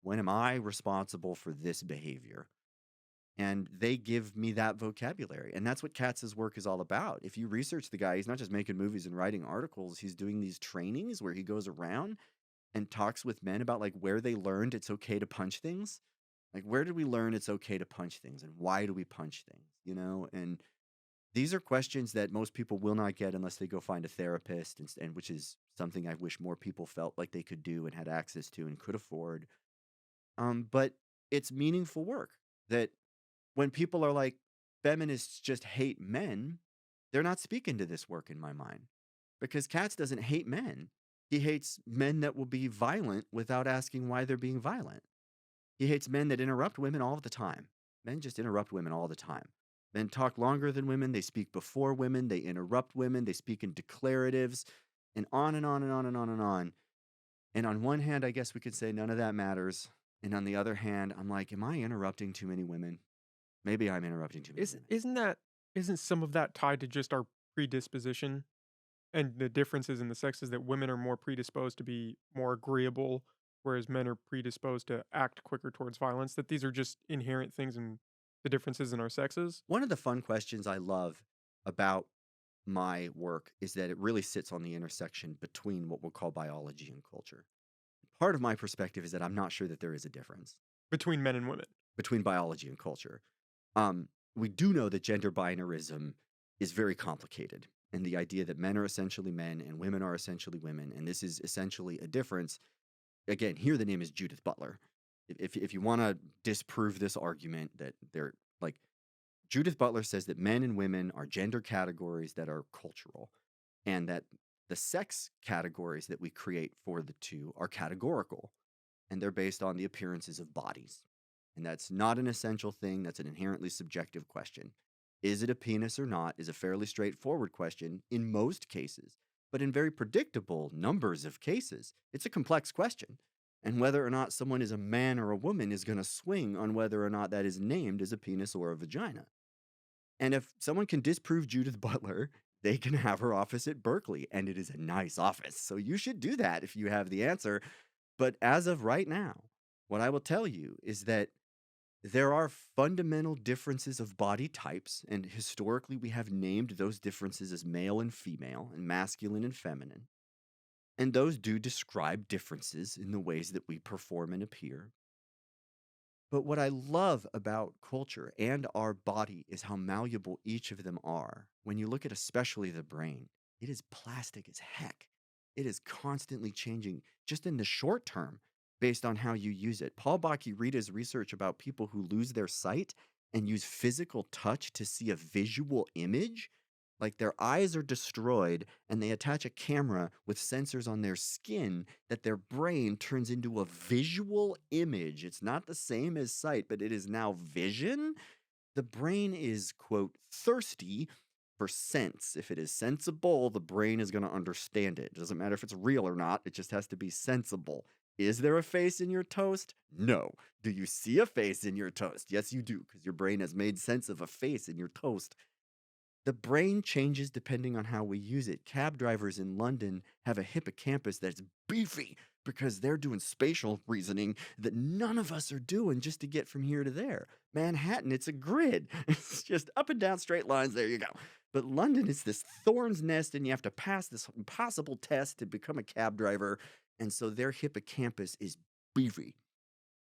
When am I responsible for this behavior? And they give me that vocabulary. And that's what Katz's work is all about. If you research the guy, he's not just making movies and writing articles, he's doing these trainings where he goes around and talks with men about like where they learned it's okay to punch things. Like, where did we learn it's okay to punch things and why do we punch things, you know? And these are questions that most people will not get unless they go find a therapist, and which is something I wish more people felt like they could do and had access to and could afford. But it's meaningful work that when people are like, feminists just hate men, they're not speaking to this work in my mind. Because Katz doesn't hate men. He hates men that will be violent without asking why they're being violent. He hates men that interrupt women all the time. Men just interrupt women all the time. Men talk longer than women. They speak before women. They interrupt women. They speak in declaratives, and on and on and on and on and on. And on one hand, I guess we could say none of that matters. And on the other hand, I'm like, am I interrupting too many women? Maybe I'm interrupting too many Is women. isn't that isn't some of that tied to just our predisposition and the differences in the sexes that women are more predisposed to be more agreeable, whereas men are predisposed to act quicker towards violence? That these are just inherent things in the differences in our sexes? One of the fun questions I love about my work is that it really sits on the intersection between what we'll call biology and culture. Part of my perspective is that I'm not sure that there is a difference Between men and women. between biology and culture. We do know that gender binarism is very complicated, and the idea that men are essentially men and women are essentially women, and this is essentially a difference. Again, here the name is Judith Butler. If you want to disprove this argument that they're like, Judith Butler says that men and women are gender categories that are cultural, and that the sex categories that we create for the two are categorical, and they're based on the appearances of bodies. And that's not an essential thing, that's an inherently subjective question. Is it a penis or not is a fairly straightforward question in most cases, but in very predictable numbers of cases, it's a complex question. And whether or not someone is a man or a woman is going to swing on whether or not that is named as a penis or a vagina. And if someone can disprove Judith Butler, they can have her office at Berkeley, and it is a nice office. So you should do that if you have the answer. But as of right now, what I will tell you is that there are fundamental differences of body types, and historically we have named those differences as male and female, and masculine and feminine. And those do describe differences in the ways that we perform and appear. But what I love about culture and our body is how malleable each of them are. When you look at especially the brain, it is plastic as heck. It is constantly changing just in the short term based on how you use it. Paul Bach-y-Rita's research about people who lose their sight and use physical touch to see a visual image, like their eyes are destroyed and they attach a camera with sensors on their skin that their brain turns into a visual image. It's not the same as sight, but it is now vision. The brain is, quote, thirsty for sense. If it is sensible, the brain is going to understand it. It doesn't matter if it's real or not, it just has to be sensible. Is there a face in your toast? No. Do you see a face in your toast? Yes, you do, because your brain has made sense of a face in your toast. The brain changes depending on how we use it. Cab drivers in London have a hippocampus that's beefy because they're doing spatial reasoning that none of us are doing just to get from here to there. Manhattan, it's a grid. It's just up and down straight lines. There you go. But London is this thorn's nest, and you have to pass this impossible test to become a cab driver. And so their hippocampus is beefy.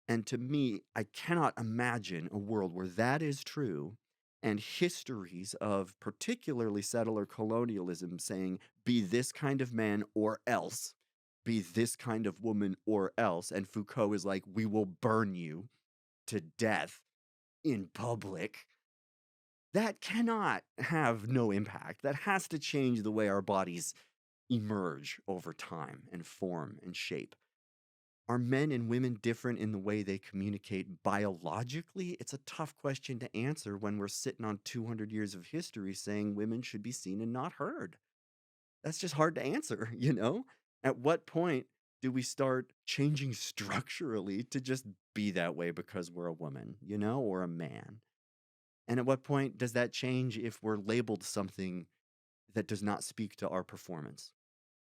And to me, I cannot imagine a world where that is true and histories of particularly settler colonialism saying, be this kind of man or else, be this kind of woman or else. And Foucault is like, we will burn you to death in public. That cannot have no impact. That has to change the way our bodies emerge over time and form and shape. Are men and women different in the way they communicate biologically? It's a tough question to answer when we're sitting on 200 years of history saying women should be seen and not heard. That's just hard to answer, you know? At what point do we start changing structurally to just be that way because we're a woman, you know, or a man? And at what point does that change if we're labeled something that does not speak to our performance,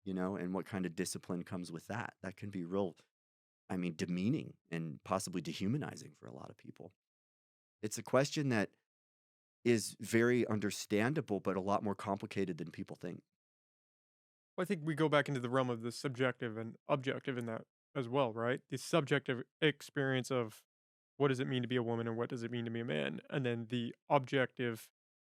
you know, and what kind of discipline comes with that? That can be real, I mean, demeaning and possibly dehumanizing for a lot of people. It's a question that is very understandable, but a lot more complicated than people think. Well, I think we go back into the realm of the subjective and objective in that as well, right? The subjective experience of what does it mean to be a woman and what does it mean to be a man? And then the objective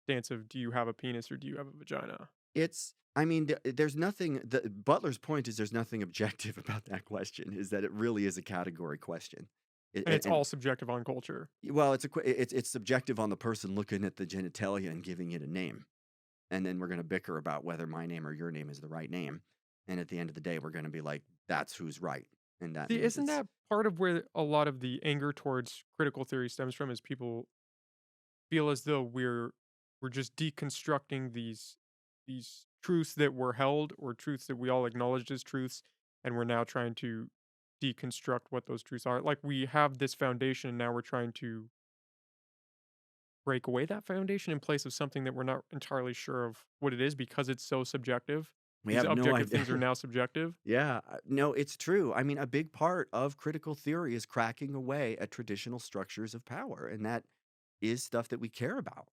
stance of do you have a penis or do you have a vagina? It's, I mean, there's nothing, Butler's point is there's nothing objective about that question, is that it really is a category question. And it's all subjective on culture. Well, it's subjective on the person looking at the genitalia and giving it a name. And then we're going to bicker about whether my name or your name is the right name. And at the end of the day, we're going to be like, that's who's right. And that See, means isn't it's, that part of where a lot of the anger towards critical theory stems from? Is people feel as though we're just deconstructing these truths that were held or truths that we all acknowledged as truths, and we're now trying to deconstruct what those truths are. Like we have this foundation, and now we're trying to break away that foundation in place of something that we're not entirely sure of what it is because it's so subjective. we These have no objective idea. things are now subjective. Yeah, no, it's true. I mean, a big part of critical theory is cracking away at traditional structures of power. And that is stuff that we care about.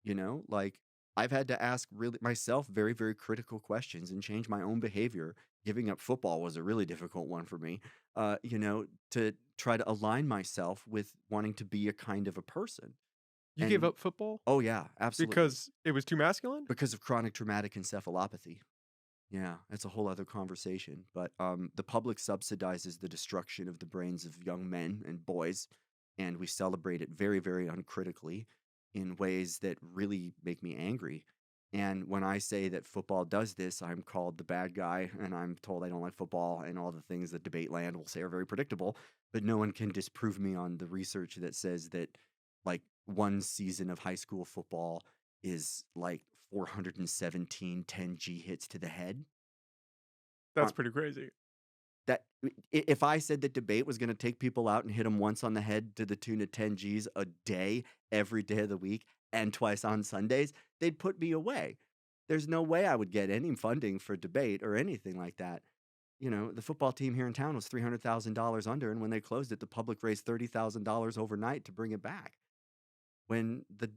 You know, like I've had to ask really myself very, very critical questions and change my own behavior. Giving up football was a really difficult one for me, you know, to try to align myself with wanting to be a kind of a person. You gave And up football oh, yeah, absolutely. because it was too masculine? Because of chronic traumatic encephalopathy. Yeah, it's a whole other conversation. But the public subsidizes the destruction of the brains of young men and boys, and we celebrate it very, very uncritically in ways that really make me angry. And when I say that football does this, I'm called the bad guy, and I'm told I don't like football, and all the things that debate land will say are very predictable. But no one can disprove me on the research that says that, like, one season of high school football is like 417 10G hits to the head. That's pretty crazy. That if I said that debate was going to take people out and hit them once on the head to the tune of 10 G's a day, every day of the week, and twice on Sundays, they'd put me away. There's no way I would get any funding for debate or anything like that. You know, the football team here in town was $300,000 under, and when they closed it, the public raised $30,000 overnight to bring it back. When the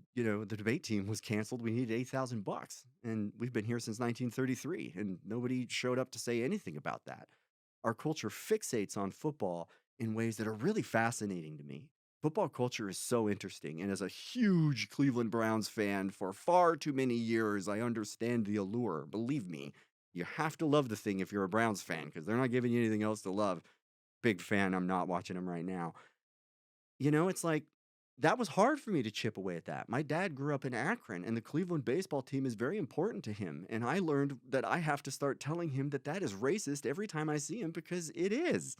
debate team was canceled, we needed $8,000, and we've been here since 1933, and nobody showed up to say anything about that. Our culture fixates on football in ways that are really fascinating to me. Football culture is so interesting, and as a huge Cleveland Browns fan for far too many years, I understand the allure. Believe me, you have to love the thing if you're a Browns fan, because they're not giving you anything else to love. Big fan. I'm not watching them right now. You know, it's like that was hard for me to chip away at that. My dad grew up in Akron, and the Cleveland baseball team is very important to him. And I learned that I have to start telling him that that is racist every time I see him, because it is.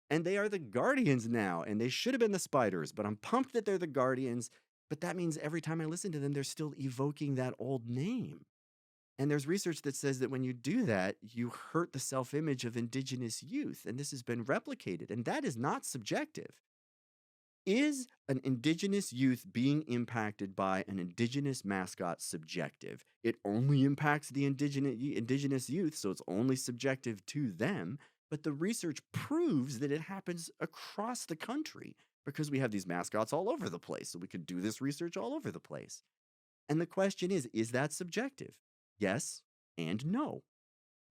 And they are the Guardians now, and they should have been the Spiders, but I'm pumped that they're the Guardians. But that means every time I listen to them, they're still evoking that old name. And there's research that says that when you do that, you hurt the self image of indigenous youth. And this has been replicated, and that is not subjective. Is an indigenous youth being impacted by an indigenous mascot subjective? It only impacts the indigenous youth, so it's only subjective to them. But the research proves that it happens across the country because we have these mascots all over the place. So we could do this research all over the place. And the question is that subjective? Yes and no.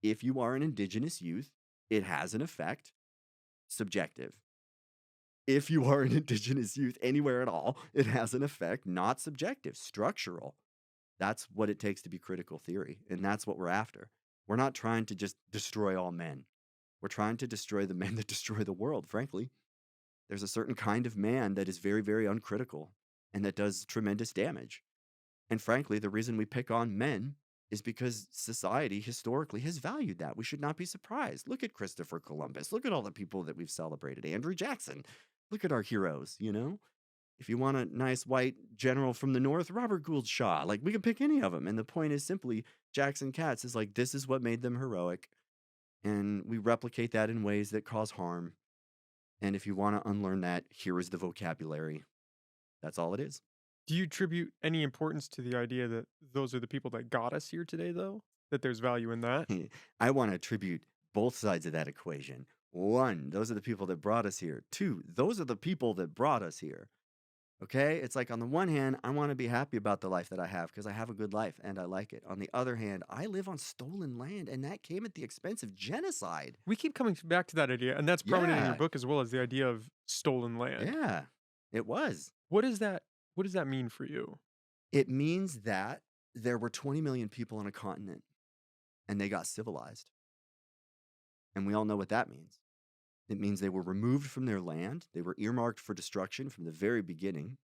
If you are an indigenous youth, it has an effect, subjective. If you are an indigenous youth anywhere at all, it has an effect, not subjective, structural. That's what it takes to be critical theory. And that's what we're after. We're not trying to just destroy all men. We're trying to destroy the men that destroy the world, frankly. There's a certain kind of man that is very, very uncritical and that does tremendous damage. And frankly, the reason we pick on men is because society historically has valued that. We should not be surprised. Look at Christopher Columbus. Look at all the people that we've celebrated. Andrew Jackson. Look at our heroes, you know? If you want a nice white general from the North, Robert Gould Shaw. Like, we can pick any of them. And the point is simply, Jackson Katz is like, this is what made them heroic. And we replicate that in ways that cause harm. And if you want to unlearn that, here is the vocabulary. That's all it is. Do you attribute any importance to the idea that those are the people that got us here today, though? That there's value in that? I want to attribute both sides of that equation. One, those are the people that brought us here. Two, those are the people that brought us here. Okay? It's like, on the one hand, I want to be happy about the life that I have because I have a good life and I like it. On the other hand, I live on stolen land, and that came at the expense of genocide. We keep coming back to that idea, and that's prominent in your Yeah. book as well as the idea of stolen land. Yeah. It was. What does that mean for you? It means that there were 20 million people on a continent and they got civilized. And we all know what that means. It means they were removed from their land. They were earmarked for destruction from the very beginning.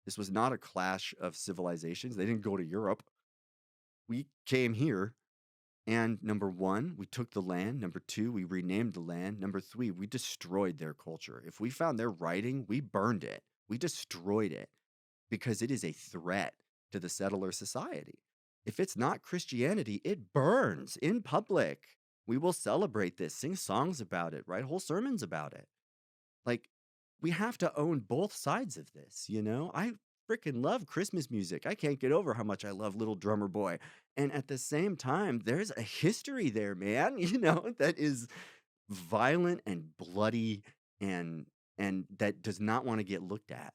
This was not a clash of civilizations. They didn't go to Europe. We came here, and number one, we took the land. Number two, we renamed the land. Number three, we destroyed their culture. If we found their writing, we burned it. We destroyed it because it is a threat to the settler society. If it's not Christianity, it burns in public. We will celebrate this, sing songs about it, write whole sermons about it. Like, we have to own both sides of this, you know? I freaking love Christmas music. I can't get over how much I love Little Drummer Boy. And at the same time, there's a history there, man, you know, that is violent and bloody and that does not want to get looked at.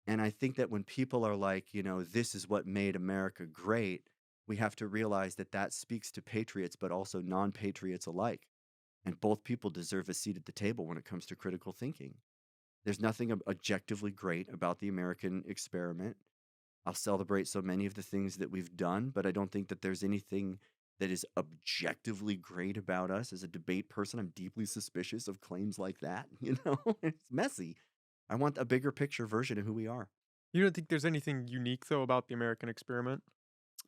And I think that when people are like, you know, this is what made America great, we have to realize that that speaks to patriots, but also non-patriots alike. And both people deserve a seat at the table when it comes to critical thinking. There's nothing objectively great about the American experiment. I'll celebrate so many of the things that we've done, but I don't think that there's anything that is objectively great about us. As a debate person, I'm deeply suspicious of claims like that. You know, it's messy. I want a bigger picture version of who we are. You don't think there's anything unique, though, about the American experiment?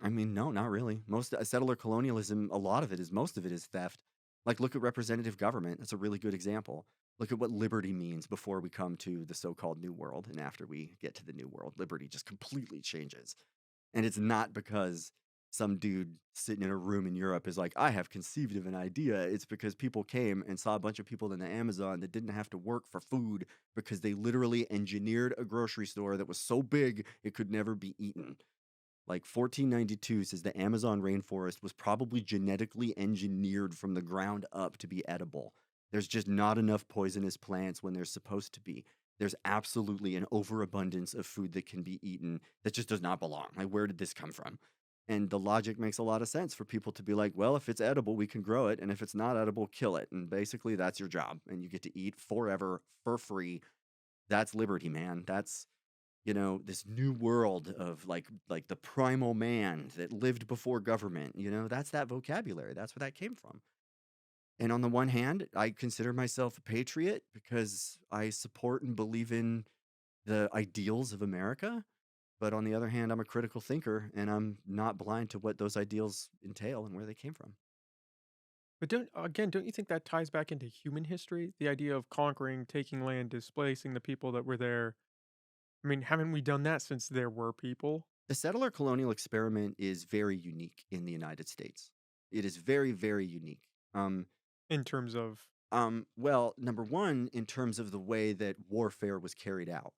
I mean, no, not really. Most settler colonialism, most of it is theft. Like, look at representative government. That's a really good example. Look at what liberty means before we come to the so-called New World. And after we get to the New World, liberty just completely changes. And it's not because some dude sitting in a room in Europe is like, I have conceived of an idea. It's because people came and saw a bunch of people in the Amazon that didn't have to work for food because they literally engineered a grocery store that was so big it could never be eaten. Like 1492 says the Amazon rainforest was probably genetically engineered from the ground up to be edible. There's just not enough poisonous plants when there's supposed to be. There's absolutely an overabundance of food that can be eaten that just does not belong. Like, where did this come from? And the logic makes a lot of sense for people to be like, well, if it's edible, we can grow it. And if it's not edible, kill it. And basically, that's your job. And you get to eat forever for free. That's liberty, man. That's, you know, this new world of like the primal man that lived before government. You know, that's that vocabulary. That's where that came from. And on the one hand, I consider myself a patriot because I support and believe in the ideals of America. But on the other hand, I'm a critical thinker and I'm not blind to what those ideals entail and where they came from. But don't you think that ties back into human history? The idea of conquering, taking land, displacing the people that were there. I mean, haven't we done that since there were people? The settler colonial experiment is very unique in the United States. It is very, very unique. In terms of Well, number one, in terms of the way that warfare was carried out.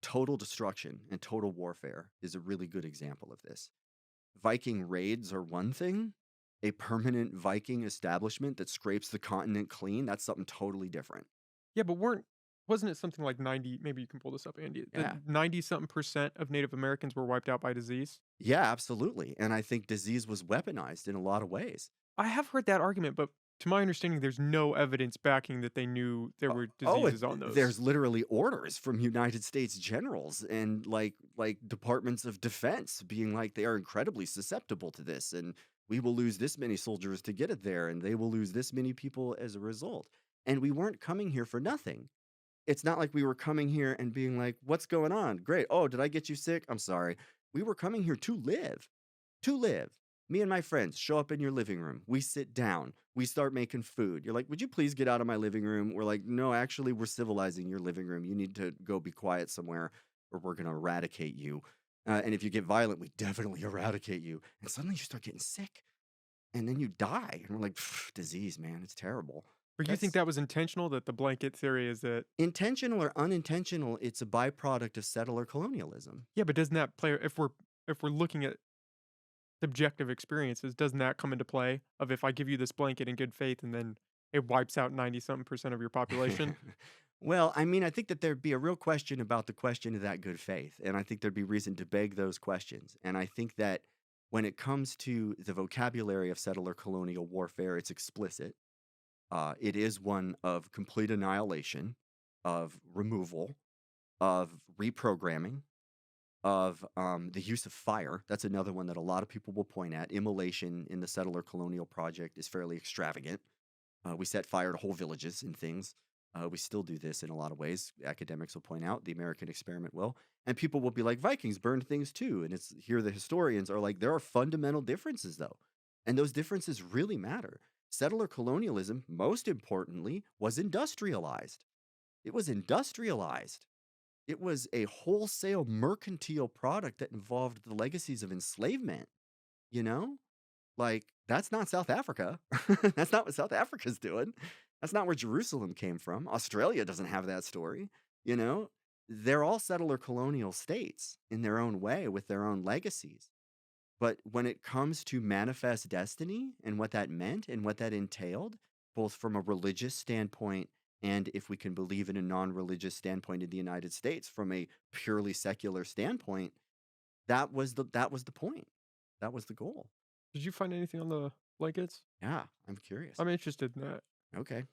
Total destruction and total warfare is a really good example of this. Viking raids are one thing, a permanent Viking establishment that scrapes the continent clean, that's something totally different. Yeah, but wasn't it something like 90, maybe you can pull this up, Andy, that Yeah. 90 something percent of Native Americans were wiped out by disease? Yeah, absolutely. And I think disease was weaponized in a lot of ways. I have heard that argument, but to my understanding, there's no evidence backing that they knew there were Oh, diseases on those. there's literally orders from United States generals and like departments of defense being like they are incredibly susceptible to this, and we will lose this many soldiers to get it there, and they will lose this many people as a result. And we weren't coming here for nothing. It's not like we were coming here and being like, "What's going on? Great. Oh, did I get you sick? I'm sorry." We were coming here to live. To live. Me and my friends show up in your living room. We sit down. We start making food. You're like, "Would you please get out of my living room?" We're like, "No, actually, we're civilizing your living room. You need to go be quiet somewhere or we're going to eradicate you. And if you get violent, we definitely eradicate you." And suddenly you start getting sick and then you die. And we're like, "Pff, disease, man. It's terrible." Or you think That's that was intentional, that the blanket theory is that intentional or unintentional. It's a byproduct of settler colonialism. yeah, but doesn't that play if we're looking at subjective experiences, doesn't that come into play of if I give you this blanket in good faith and then it wipes out 90 something percent of your population? Well, I mean, I think that there'd be a real question about the question of that good faith. And I think there'd be reason to beg those questions. And I think that when it comes to the vocabulary of settler colonial warfare, it's explicit. It is one of complete annihilation, of removal, of reprogramming, of the use of fire. That's another one that a lot of people will point at. Immolation in the settler colonial project is fairly extravagant. We set fire to whole villages and things. We still do this in a lot of ways. Academics will point out, the American experiment will. And people will be like, Vikings burned things too. And it's here the historians are like, there are fundamental differences though. And those differences really matter. Settler colonialism, most importantly, was industrialized. It was industrialized. It was a wholesale mercantile product that involved the legacies of enslavement, you know? Like, that's not South Africa. That's not what South Africa's doing. That's not where Jerusalem came from. Australia doesn't have that story, you know? They're all settler colonial states in their own way with their own legacies. But when it comes to manifest destiny and what that meant and what that entailed, both from a religious standpoint and if we can believe in a non-religious standpoint in the United States from a purely secular standpoint, that was the point. That was the goal. Did you find anything on the blankets? Yeah, I'm curious. I'm interested in that. Okay.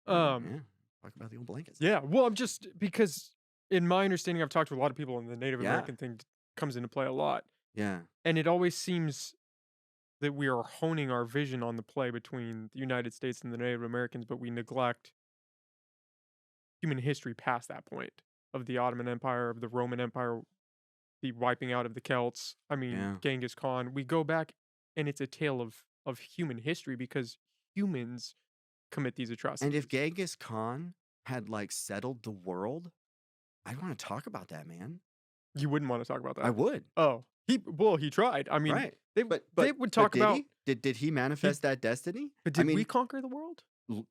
All right. Um, Yeah. Talk about the old blankets. yeah, well, I'm just because in my understanding, I've talked to a lot of people, and the Native Yeah. American thing comes into play a lot. Yeah. And it always seems that we are honing our vision on the play between the United States and the Native Americans, but we neglect human history past that point of the Ottoman Empire, of the Roman Empire, the wiping out of the Celts. I mean, Yeah. Genghis Khan. We go back, and it's a tale of human history because humans commit these And if atrocities. Genghis Khan had like settled the world, I'd want to talk about that, man. You wouldn't want to talk about I that. would. Oh, he tried. I mean, Right. they But they but would but talk did about he? Did he he. manifest that destiny? But I did we mean, conquer the world? l-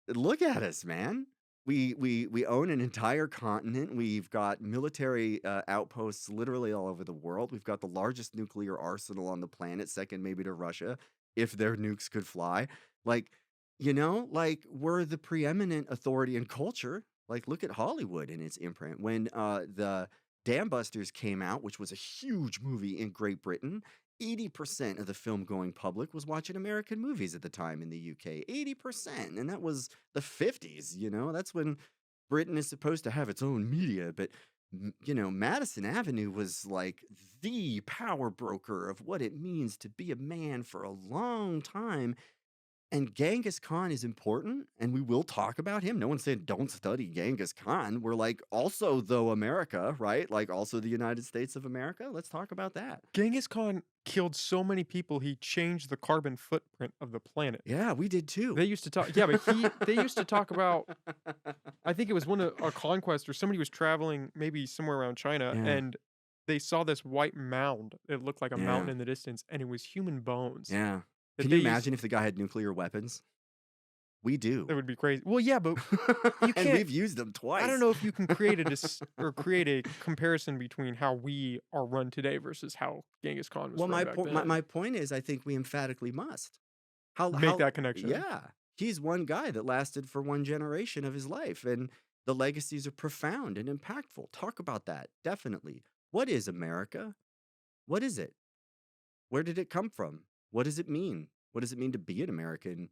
look at us, man. We own an entire continent. We've got military outposts literally all over the world. We've got the largest nuclear arsenal on the planet, second maybe to Russia, if their nukes could fly. Like, like we're the preeminent authority in culture. Like, look at Hollywood and its imprint. When the Dam Busters came out, which was a huge movie in Great Britain, 80% of the film going public was watching American movies at the time in the UK. 80%. And that was the 50s, That's when Britain is supposed to have its own media. But, Madison Avenue was like the power broker of what it means to be a man for a long time. And Genghis Khan is important, and we will talk about him. No one said don't study Genghis Khan. We're like, also, though, America, right? Like, also the United States of America. Let's talk about that. Genghis Khan killed so many people, he changed the carbon footprint of the planet. Yeah, we did too. They used to talk, yeah, but they used to talk about, I think it was one of a conquest or somebody was traveling maybe somewhere around China Yeah. and they saw this white mound. It looked like a mountain Yeah. in the distance and it was human bones. Yeah. that Can they you used- imagine if the guy had nuclear weapons? We do. That would be crazy. Well, yeah, but you And can't. we've used them I don't twice. know if you can create or create a comparison between how we are run today versus how Genghis Khan was Well, run back then. my point is I think we emphatically must. Make How that connection. yeah. He's one guy that lasted for one generation of his life, and the legacies are profound and impactful. Talk about that, definitely. What is America? What is it? Where did it come from? What does it mean? What does it mean to be an American,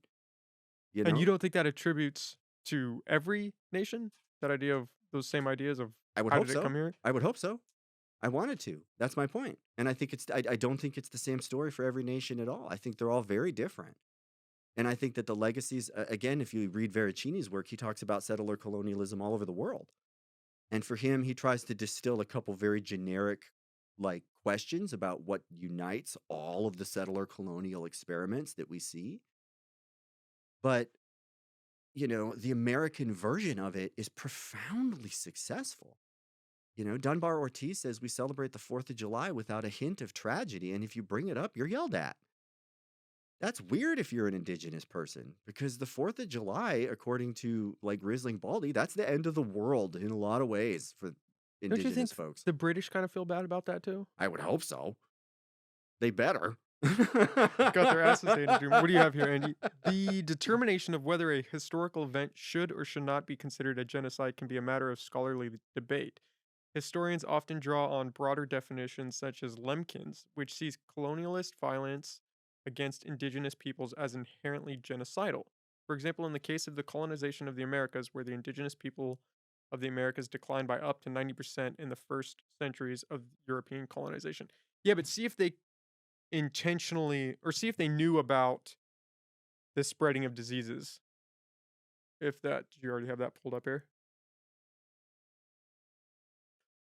you And you know? don't think that attributes to every nation? That idea of those same ideas of I would how hope did it so. come here? I would hope so. I wanted to. That's my point. And I think I don't think it's the same story for every nation at all. I think they're all very different. And I think that the legacies, again, if you read Veracini's work, he talks about settler colonialism all over the world. And for him, he tries to distill a couple very generic, like, questions about what unites all of the settler colonial experiments that we see. But, the American version of it is profoundly successful. Dunbar Ortiz says we celebrate the 4th of July without a hint of tragedy. And if you bring it up, you're yelled at. That's weird if you're an indigenous person, because the 4th of July, according to like Riesling Baldy, that's the end of the world in a lot of ways for Don't you indigenous think folks. the British kind of feel bad about that too? I would hope so. They better. Got their asses handed to them. What do you have here, Andy? The determination of whether a historical event should or should not be considered a genocide can be a matter of scholarly debate. Historians often draw on broader definitions such as Lemkin's, which sees colonialist violence against indigenous peoples as inherently genocidal. For example, in the case of the colonization of the Americas, where the indigenous people of the Americas declined by up to 90% in the first centuries of European colonization. Yeah, but see if they intentionally or see if they knew about the spreading of diseases. If that, do you already have that pulled up here?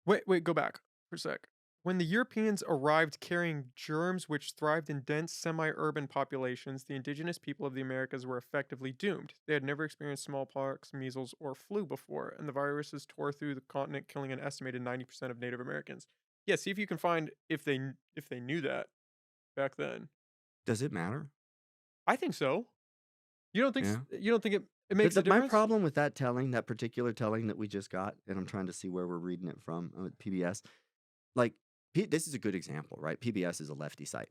Wait, go back for a sec. When the Europeans arrived carrying germs which thrived in dense semi urban populations, the indigenous people of the Americas were effectively doomed. They had never experienced smallpox, measles, or flu before, and the viruses tore through the continent, killing an estimated 90% of Native Americans. Yeah, see if you can find if they knew that back then. Does it matter? I think so. Yeah. You don't think it makes a My difference? problem with that telling, that particular telling that we just got, and I'm trying to see where we're reading it from, PBS. Like, this is a good example, right? PBS is a lefty site.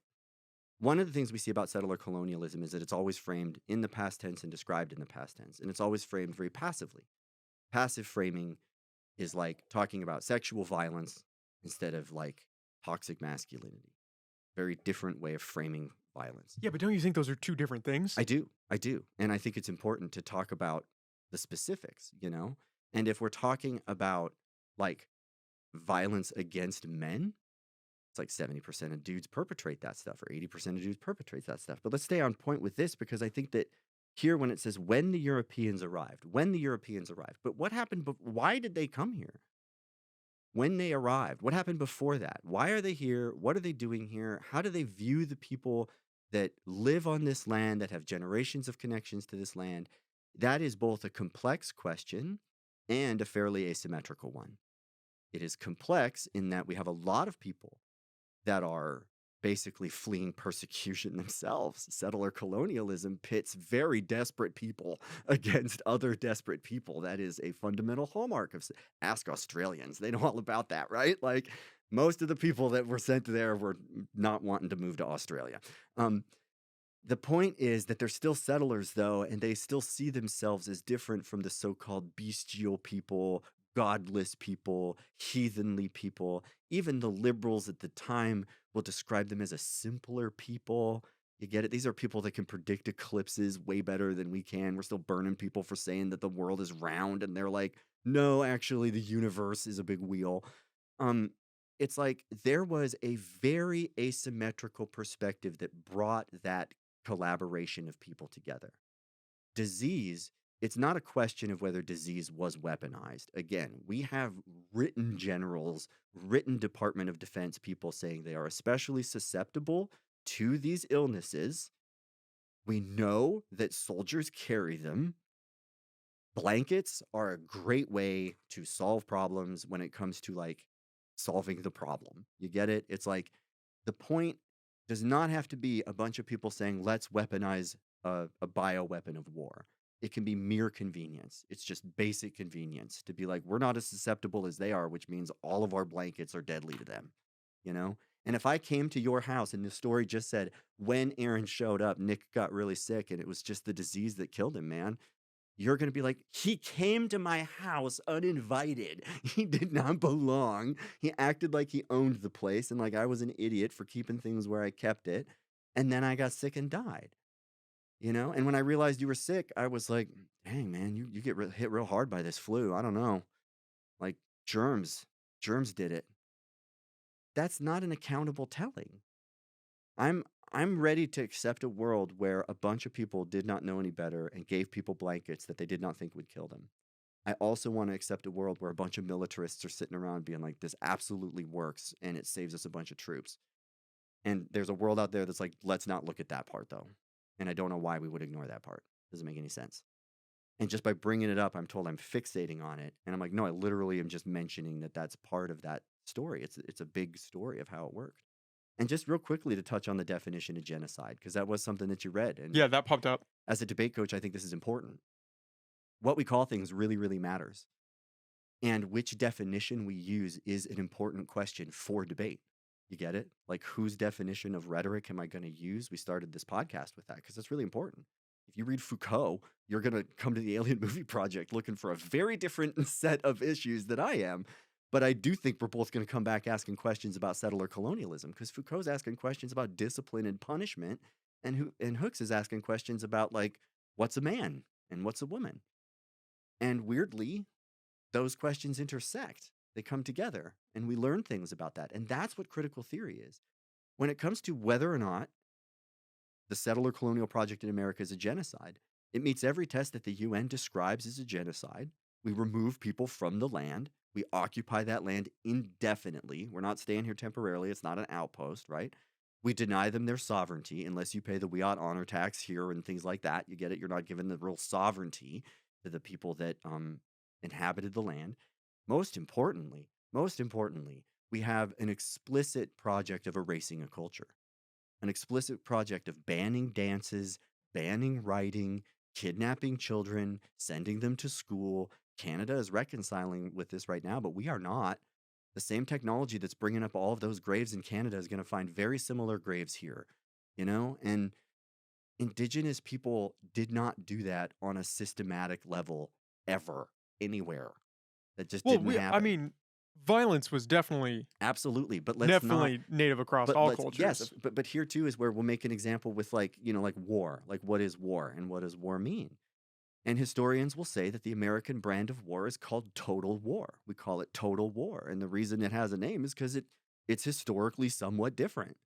One of the things we see about settler colonialism is that it's always framed in the past tense and described in the past tense, and it's always framed very passively. Passive framing is like talking about sexual violence instead of like toxic masculinity. Very different way of framing violence. Yeah, but don't you think those are two different things? I do. And I think it's important to talk about the specifics, And if we're talking about like violence against men, it's like 70% of dudes perpetrate that stuff, or 80% of dudes perpetrate that stuff. But let's stay on point with this, because I think that here, when it says when the Europeans arrived, but what happened? Why did they come here? When they arrived, what happened before that? Why are they here? What are they doing here? How do they view the people that live on this land, that have generations of connections to this land? That is both a complex question and a fairly asymmetrical one. It is complex in that we have a lot of people that are basically fleeing persecution themselves. Settler colonialism pits very desperate people against other desperate people. That is a fundamental hallmark of, ask Australians. They know all about that, right? Like, most of the people that were sent there were not wanting to move to Australia. The point is that they're still settlers, though, and they still see themselves as different from the so-called bestial people, godless people, heathenly people. Even the liberals at the time will describe them as a simpler people. You get it? These are people that can predict eclipses way better than we can. We're still burning people for saying that the world is round, and they're like, no, actually, the universe is a big wheel. It's like there was a very asymmetrical perspective that brought that collaboration of people together. Disease, it's not a question of whether disease was weaponized. Again, we have written generals, written Department of Defense people saying they are especially susceptible to these illnesses. We know that soldiers carry them. Blankets are a great way to solve problems when it comes to like solving the problem. You get it? It's like the point does not have to be a bunch of people saying, let's weaponize a bioweapon of war. it can be mere convenience. It's just basic convenience to be like, we're not as susceptible as they are, which means all of our blankets are deadly to them, you know? And if I came to your house and the story just said, when Aaron showed up, Nick got really sick and it was just the disease that killed him, man, you're going to be like, he came to my house uninvited. He did not belong. He acted like he owned the place and like I was an idiot for keeping things where I kept it. And then I got sick and died, you know? And when I realized you were sick, I was like, dang, man, you get hit real hard by this flu. I don't know. Like germs did it. That's not an accountable telling. I'm I'm ready to accept a world where a bunch of people did not know any better and gave people blankets that they did not think would kill them. I also want to accept a world where a bunch of militarists are sitting around being like, this absolutely works and it saves us a bunch of troops. And there's a world out there that's like, let's not look at that part though. And I don't know why we would ignore that part. Doesn't make any sense. And just by bringing it up, I'm told I'm fixating on it. And I'm like, no, I literally am just mentioning that that's part of that story. It's a big story of how it worked. And just real quickly to touch on the definition of genocide, because that was something that you read. And Yeah, that popped up. as a debate coach, I think this is important. What we call things really, really matters. And which definition we use is an important question for debate. You get it? Like, whose definition of rhetoric am I going to use? We started this podcast with that because it's really important. If you read Foucault, you're going to come to the Alien Movie Project looking for a very different set of issues that I am. But I do think we're both going to come back asking questions about settler colonialism because Foucault's asking questions about discipline and punishment, and Hooks is asking questions about, like, what's a man and what's a woman? And weirdly, those questions intersect. They come together, and we learn things about that. And that's what critical theory is. When it comes to whether or not the settler colonial project in America is a genocide, it meets every test that the UN describes as a genocide. We remove people from the land. We occupy that land indefinitely. We're not staying here temporarily. It's not an outpost, right? We deny them their sovereignty unless you pay the Wiat honor tax here and things like that. You get it? You're not given the real sovereignty to the people that inhabited the land. Most importantly, we have an explicit project of erasing a culture, an explicit project of banning dances, banning writing, kidnapping children, sending them to school. Canada is reconciling with this right now, but we are not. The same technology that's bringing up all of those graves in Canada is going to find very similar graves here, you know? And Indigenous people did not do that on a systematic level ever, anywhere. That just Well, didn't I happen. mean, violence was definitely Absolutely, but let's not. native across But all let's yes, cultures. but here too is where we'll make an example with, like, you know, like war. Like, what is war and what does war mean? And historians will say that the American brand of war is called total war. We call it total war, and the reason it has a name is because it's historically somewhat different.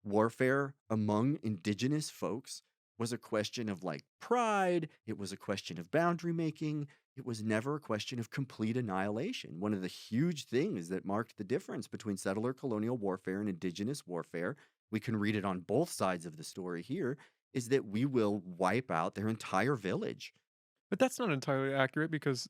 Warfare among indigenous folks was a question of, like, pride. It was a question of boundary making. It was never a question of complete annihilation. One of the huge things that marked the difference between settler colonial warfare and indigenous warfare, we can read it on both sides of the story here, is that we will wipe out their entire village. But that's not entirely accurate because,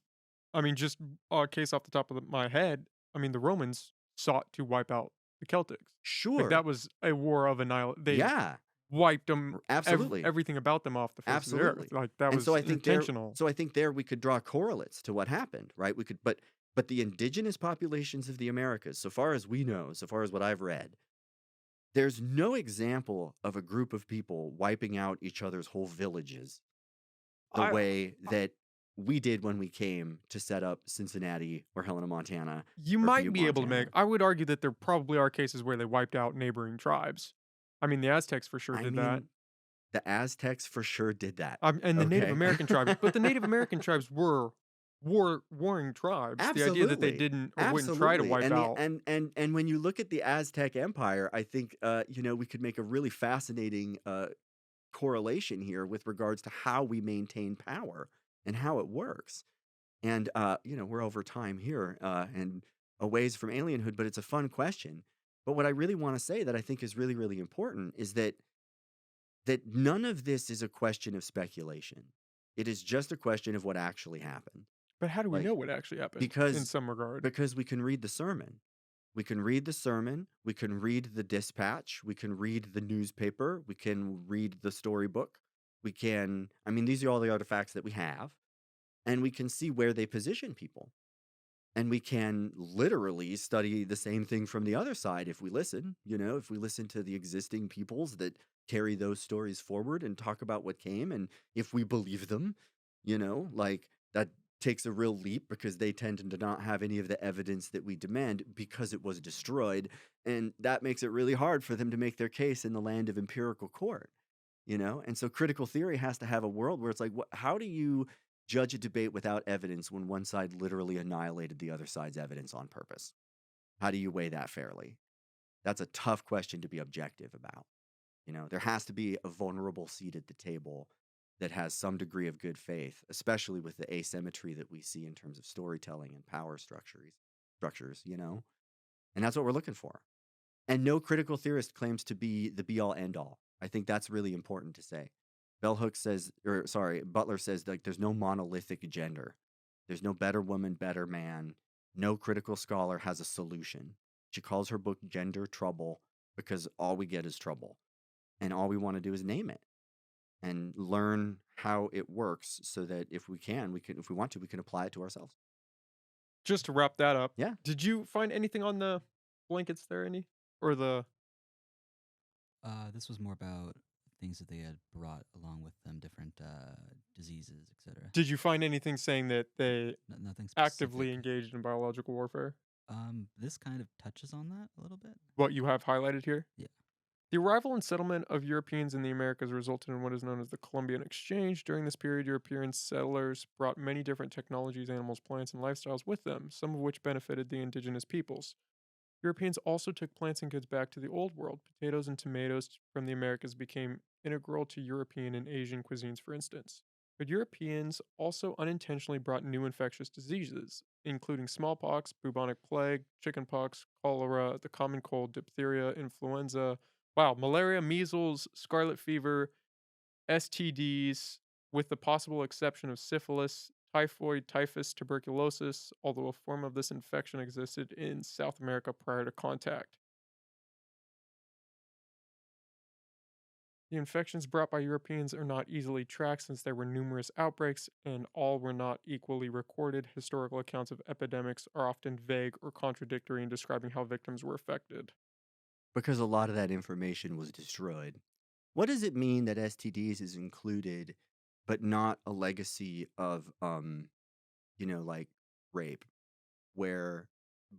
I mean, just a case off the top of my head, I mean, the Romans sought to wipe out the Celtics. Like Sure. that was a war of annihilation. They Yeah, wiped them, absolutely. everything about them off the face of the earth. Absolutely. Like that And so was I think there intentional. so I think there we could draw correlates to what happened, right? We could but the indigenous populations of the Americas, so far as we know, so far as what I've read, there's no example of a group of people wiping out each other's whole villages the I, way that we did when we came to set up Cincinnati or Helena, Montana, you or might Butte, be able to make. Montana. I would argue that there probably are cases where they wiped out neighboring tribes. I mean, the Aztecs for sure I did that. mean, the Aztecs for sure did that. And the Native Okay. American tribes, but the Native American tribes were warring tribes. The idea that they Absolutely. didn't or wouldn't try to Absolutely. wipe And the out. and when you look at the Aztec Empire, I think you know, we could make a really fascinating correlation here with regards to how we maintain power and how it works. And you know, we're over time here and a ways from alienhood, but it's a fun question. But what I really want to say that I think is really, really important is that none of this is a question of speculation. It is just a question of what actually happened. But how do we Like, know what actually happened in because some regard? because we can read the sermon. We can read the sermon, we can read the dispatch, we can read the newspaper, we can read the storybook. We can, I mean, these are all the artifacts that we have, and we can see where they position people. And we can literally study the same thing from the other side if we listen, if we listen to the existing peoples that carry those stories forward and talk about what came, and if we believe them, like that takes a real leap because they tend to not have any of the evidence that we demand because it was destroyed. And that makes it really hard for them to make their case in the land of empirical court. And so critical theory has to have a world where it's like, how do you judge a debate without evidence when one side literally annihilated the other side's evidence on purpose? How do you weigh that fairly? That's a tough question to be objective about. There has to be a vulnerable seat at the table that has some degree of good faith, especially with the asymmetry that we see in terms of storytelling and power structures. And that's what we're looking for. And no critical theorist claims to be the be all end all. I think that's really important to say. Butler says, like, there's no monolithic gender. There's no better woman, better man. No critical scholar has a solution. She calls her book Gender Trouble because all we get is trouble. And all we want to do is name it and learn how it works so that if we want to, we can apply it to ourselves. Just to wrap that up, Yeah. did you find anything on the blankets there, or the This was more about things that they had brought along with them, different diseases, etc. did you find anything saying that they Nothing specific. actively engaged in biological warfare? This kind of touches on that a little bit. What you have highlighted here? Yeah. The arrival and settlement of Europeans in the Americas resulted in what is known as the Columbian Exchange. During this period, European settlers brought many different technologies, animals, plants, and lifestyles with them, some of which benefited the indigenous peoples. Europeans also took plants and goods back to the Old World. Potatoes and tomatoes from the Americas became integral to European and Asian cuisines, for instance. But Europeans also unintentionally brought new infectious diseases, including smallpox, bubonic plague, chickenpox, cholera, the common cold, diphtheria, influenza, malaria, measles, scarlet fever, STDs, with the possible exception of syphilis, typhoid, typhus, tuberculosis, although a form of this infection existed in South America prior to contact. The infections brought by Europeans are not easily tracked since there were numerous outbreaks and all were not equally recorded. Historical accounts of epidemics are often vague or contradictory in describing how victims were affected. Because a lot of that information was destroyed. What does it mean that STDs is included, but not a legacy of, like rape, where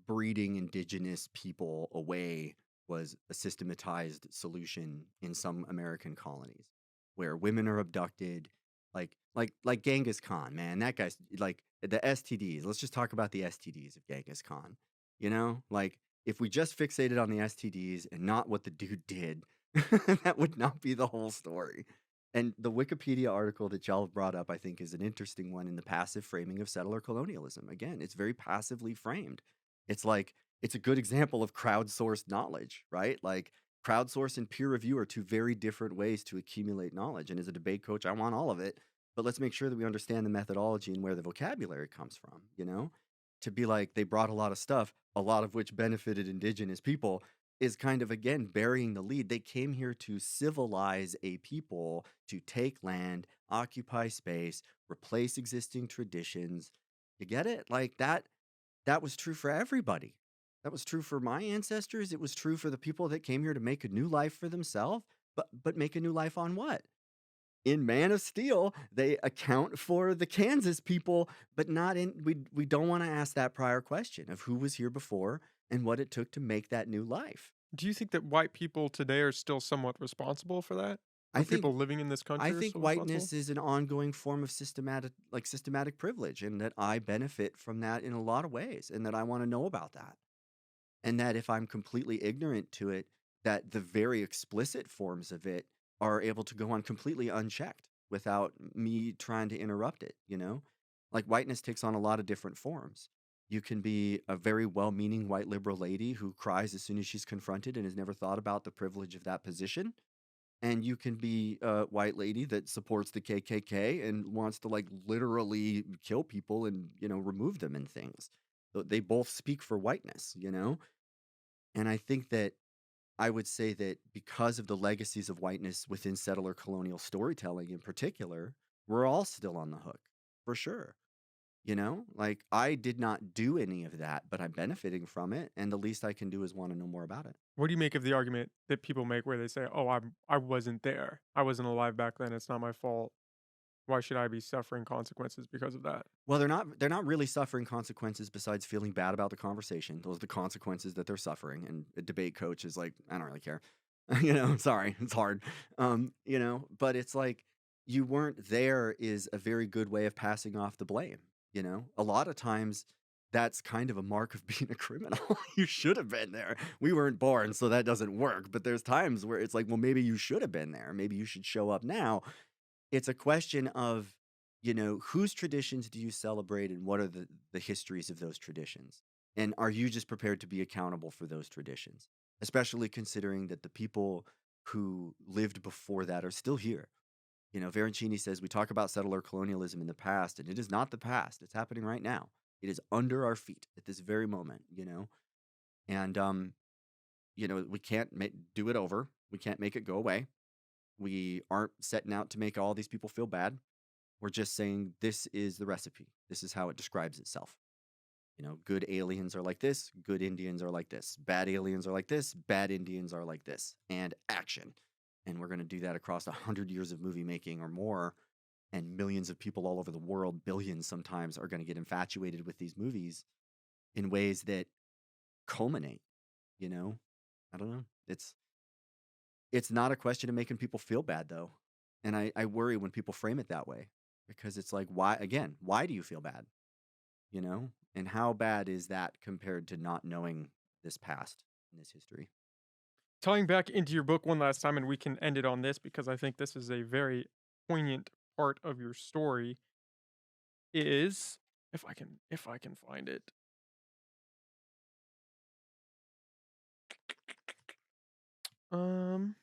breeding indigenous people away was a systematized solution in some American colonies, where women are abducted, like Genghis Khan, man, that guy's like the STDs. Let's just talk about the STDs of Genghis Khan. Like if we just fixated on the STDs and not what the dude did, that would not be the whole story. And the Wikipedia article that y'all have brought up, I think, is an interesting one in the passive framing of settler colonialism. Again, it's very passively framed. It's like, it's a good example of crowdsourced knowledge, right? Like, crowdsource and peer review are two very different ways to accumulate knowledge. And as a debate coach, I want all of it, but let's make sure that we understand the methodology and where the vocabulary comes from. To be like, they brought a lot of stuff, a lot of which benefited indigenous people, is kind of, again, burying the lead. They came here to civilize a people, to take land, occupy space, replace existing traditions. You get it? Like that was true for everybody. That was true for my ancestors. It was true for the people that came here to make a new life for themselves. But make a new life on what? In Man of Steel, they account for the Kansas people, but not in. We don't want to ask that prior question of who was here before and what it took to make that new life. Do you think that white people today are still somewhat responsible for that? I Or think people living in this country I are think still responsible? whiteness is an ongoing form of systematic privilege, and that I benefit from that in a lot of ways, and that I want to know about that. And that if I'm completely ignorant to it, that the very explicit forms of it are able to go on completely unchecked without me trying to interrupt it. Like whiteness takes on a lot of different forms. You can be a very well-meaning white liberal lady who cries as soon as she's confronted and has never thought about the privilege of that position. And you can be a white lady that supports the KKK and wants to like literally kill people and, remove them and things. They both speak for whiteness. And I think that I would say that because of the legacies of whiteness within settler colonial storytelling in particular, we're all still on the hook, for sure. You know, like I did not do any of that, but I'm benefiting from it, and the least I can do is want to know more about it. What do you make of the argument that people make where they say, "Oh, I wasn't there. I wasn't alive back then. It's not my fault. Why should I be suffering consequences because of that?" Well, they're not really suffering consequences besides feeling bad about the conversation. Those are the consequences that they're suffering. And a debate coach is like, I don't really care. You know, sorry, it's hard. You know, but it's like you weren't there is a very good way of passing off the blame. You know, a lot of times that's kind of a mark of being a criminal. You should have been there. We weren't born, so that doesn't work. But there's times where it's like, well, maybe you should have been there. Maybe you should show up now. It's a question of, you know, whose traditions do you celebrate and what are the histories of those traditions? And are you just prepared to be accountable for those traditions? Especially considering that the people who lived before that are still here. You know, Verancini says we talk about settler colonialism in the past, and it is not the past. It's happening right now. It is under our feet at this very moment, you know? And, you know, we can't do it over. We can't make it go away. We aren't setting out to make all these people feel bad. We're just saying this is the recipe. This is how it describes itself. You know, good aliens are like this, good Indians are like this, bad aliens are like this, bad Indians are like this, and action. And we're going to do that across 100 years of movie making or more. And millions of people all over the world, billions sometimes, are going to get infatuated with these movies in ways that culminate, you know? I don't know. It's not a question of making people feel bad, though. And I worry when people frame it that way because it's like, why do you feel bad? You know? And how bad is that compared to not knowing this past and this history? Tying back into your book one last time, and we can end it on this because I think this is a very poignant part of your story. Is if I can find it. Um,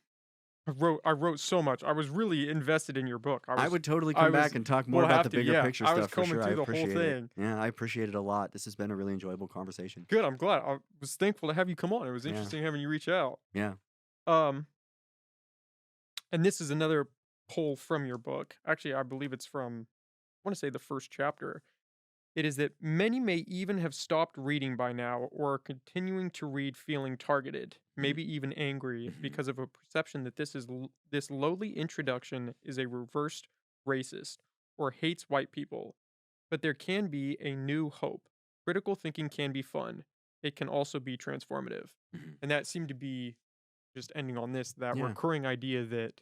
I wrote so much. I was really invested in your book. I would totally I come was back and talk more we'll about have the to, bigger yeah. picture I was stuff for combing sure. I through the whole appreciate it. thing. Yeah, I appreciate it a lot. This has been a really enjoyable conversation. Good. I'm glad. I was thankful to have you come on. It was Yeah. interesting having you reach out. Yeah. And this is another poll from your book. Actually, I believe it's from, I want to say the first chapter. It is that many may even have stopped reading by now or are continuing to read feeling targeted, maybe even angry, Mhm. because of a perception that this lowly introduction is a reversed racist or hates white people. But there can be a new hope. Critical thinking can be fun. It can also be transformative. Mhm. And that seemed to be, just ending on this, that Yeah. recurring idea that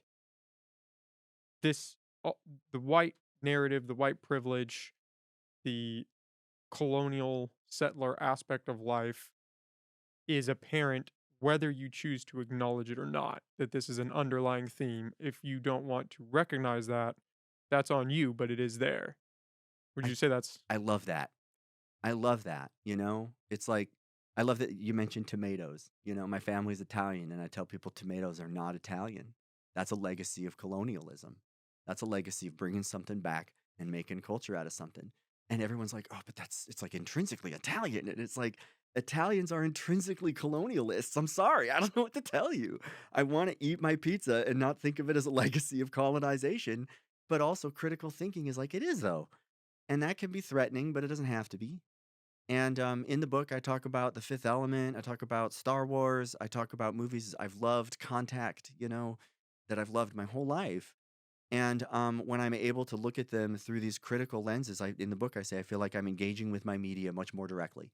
this the white narrative, the white privilege, the colonial settler aspect of life is apparent whether you choose to acknowledge it or not. That this is an underlying theme. If you don't want to recognize that, that's on you, but it is there. Would I you say that's I love that. I love that, you know? It's like I love that you mentioned tomatoes. You know, my family's Italian and I tell people tomatoes are not Italian. That's a legacy of colonialism. That's a legacy of bringing something back and making culture out of something. And everyone's like, "Oh, but it's like intrinsically Italian." And it's like Italians are intrinsically colonialists. I'm sorry. I don't know what to tell you. I want to eat my pizza and not think of it as a legacy of colonization, but also critical thinking is like it is though. And that can be threatening, but it doesn't have to be. And in the book, I talk about The Fifth Element. I talk about Star Wars. I talk about movies I've loved, Contact, you know, that I've loved my whole life. And when I'm able to look at them through these critical lenses, in the book, I say I feel like I'm engaging with my media much more directly.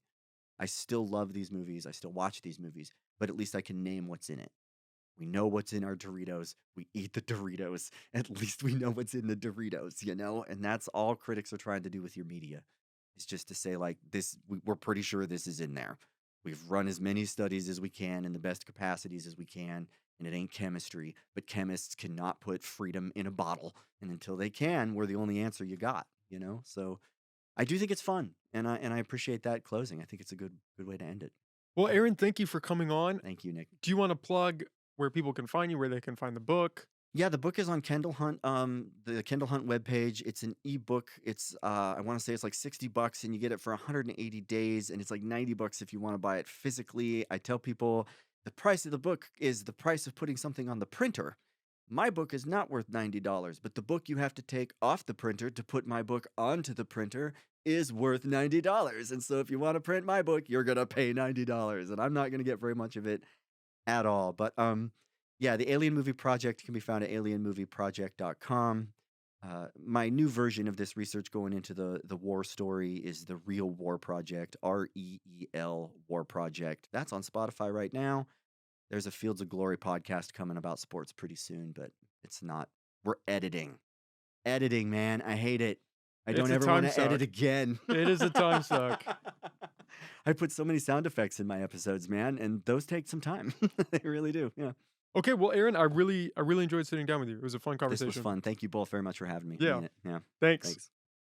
I still love these movies. I still watch these movies, but at least I can name what's in it. We know what's in our Doritos. We eat the Doritos. At least we know what's in the Doritos, you know? And that's all critics are trying to do with your media. It's just to say, like, this, we're pretty sure this is in there. We've run as many studies as we can in the best capacities as we can, and it ain't chemistry, but chemists cannot put freedom in a bottle. And until they can, we're the only answer you got, you know? So I do think it's fun, and I appreciate that closing. I think it's a good way to end it. Well, Aaron, thank you for coming on. Thank you, Nick. Do you want to plug where people can find you, where they can find the book? Yeah, the book is on Kindle Hunt. The Kindle Hunt webpage. It's an ebook. It's I want to say it's like $60, and you get it for 180 days, and it's like $90 if you want to buy it physically. I tell people the price of the book is the price of putting something on the printer. My book is not worth $90, but the book you have to take off the printer to put my book onto the printer is worth $90. And so if you want to print my book, you're going to pay $90. And I'm not going to get very much of it at all. But yeah, the Alien Movie Project can be found at alienmovieproject.com. My new version of this research going into the war story is the Real War Project, REEL War Project. That's on Spotify right now. There's a Fields of Glory podcast coming about sports pretty soon, but it's not. We're editing. Editing, man. I hate it. I don't ever want to edit again. It is a time suck. I put so many sound effects in my episodes, man, and those take some time. They really do. Yeah. Okay, well, Aaron, I really enjoyed sitting down with you. It was a fun conversation. This was fun. Thank you both very much for having me. Yeah. I mean it. Yeah. Thanks. Thanks.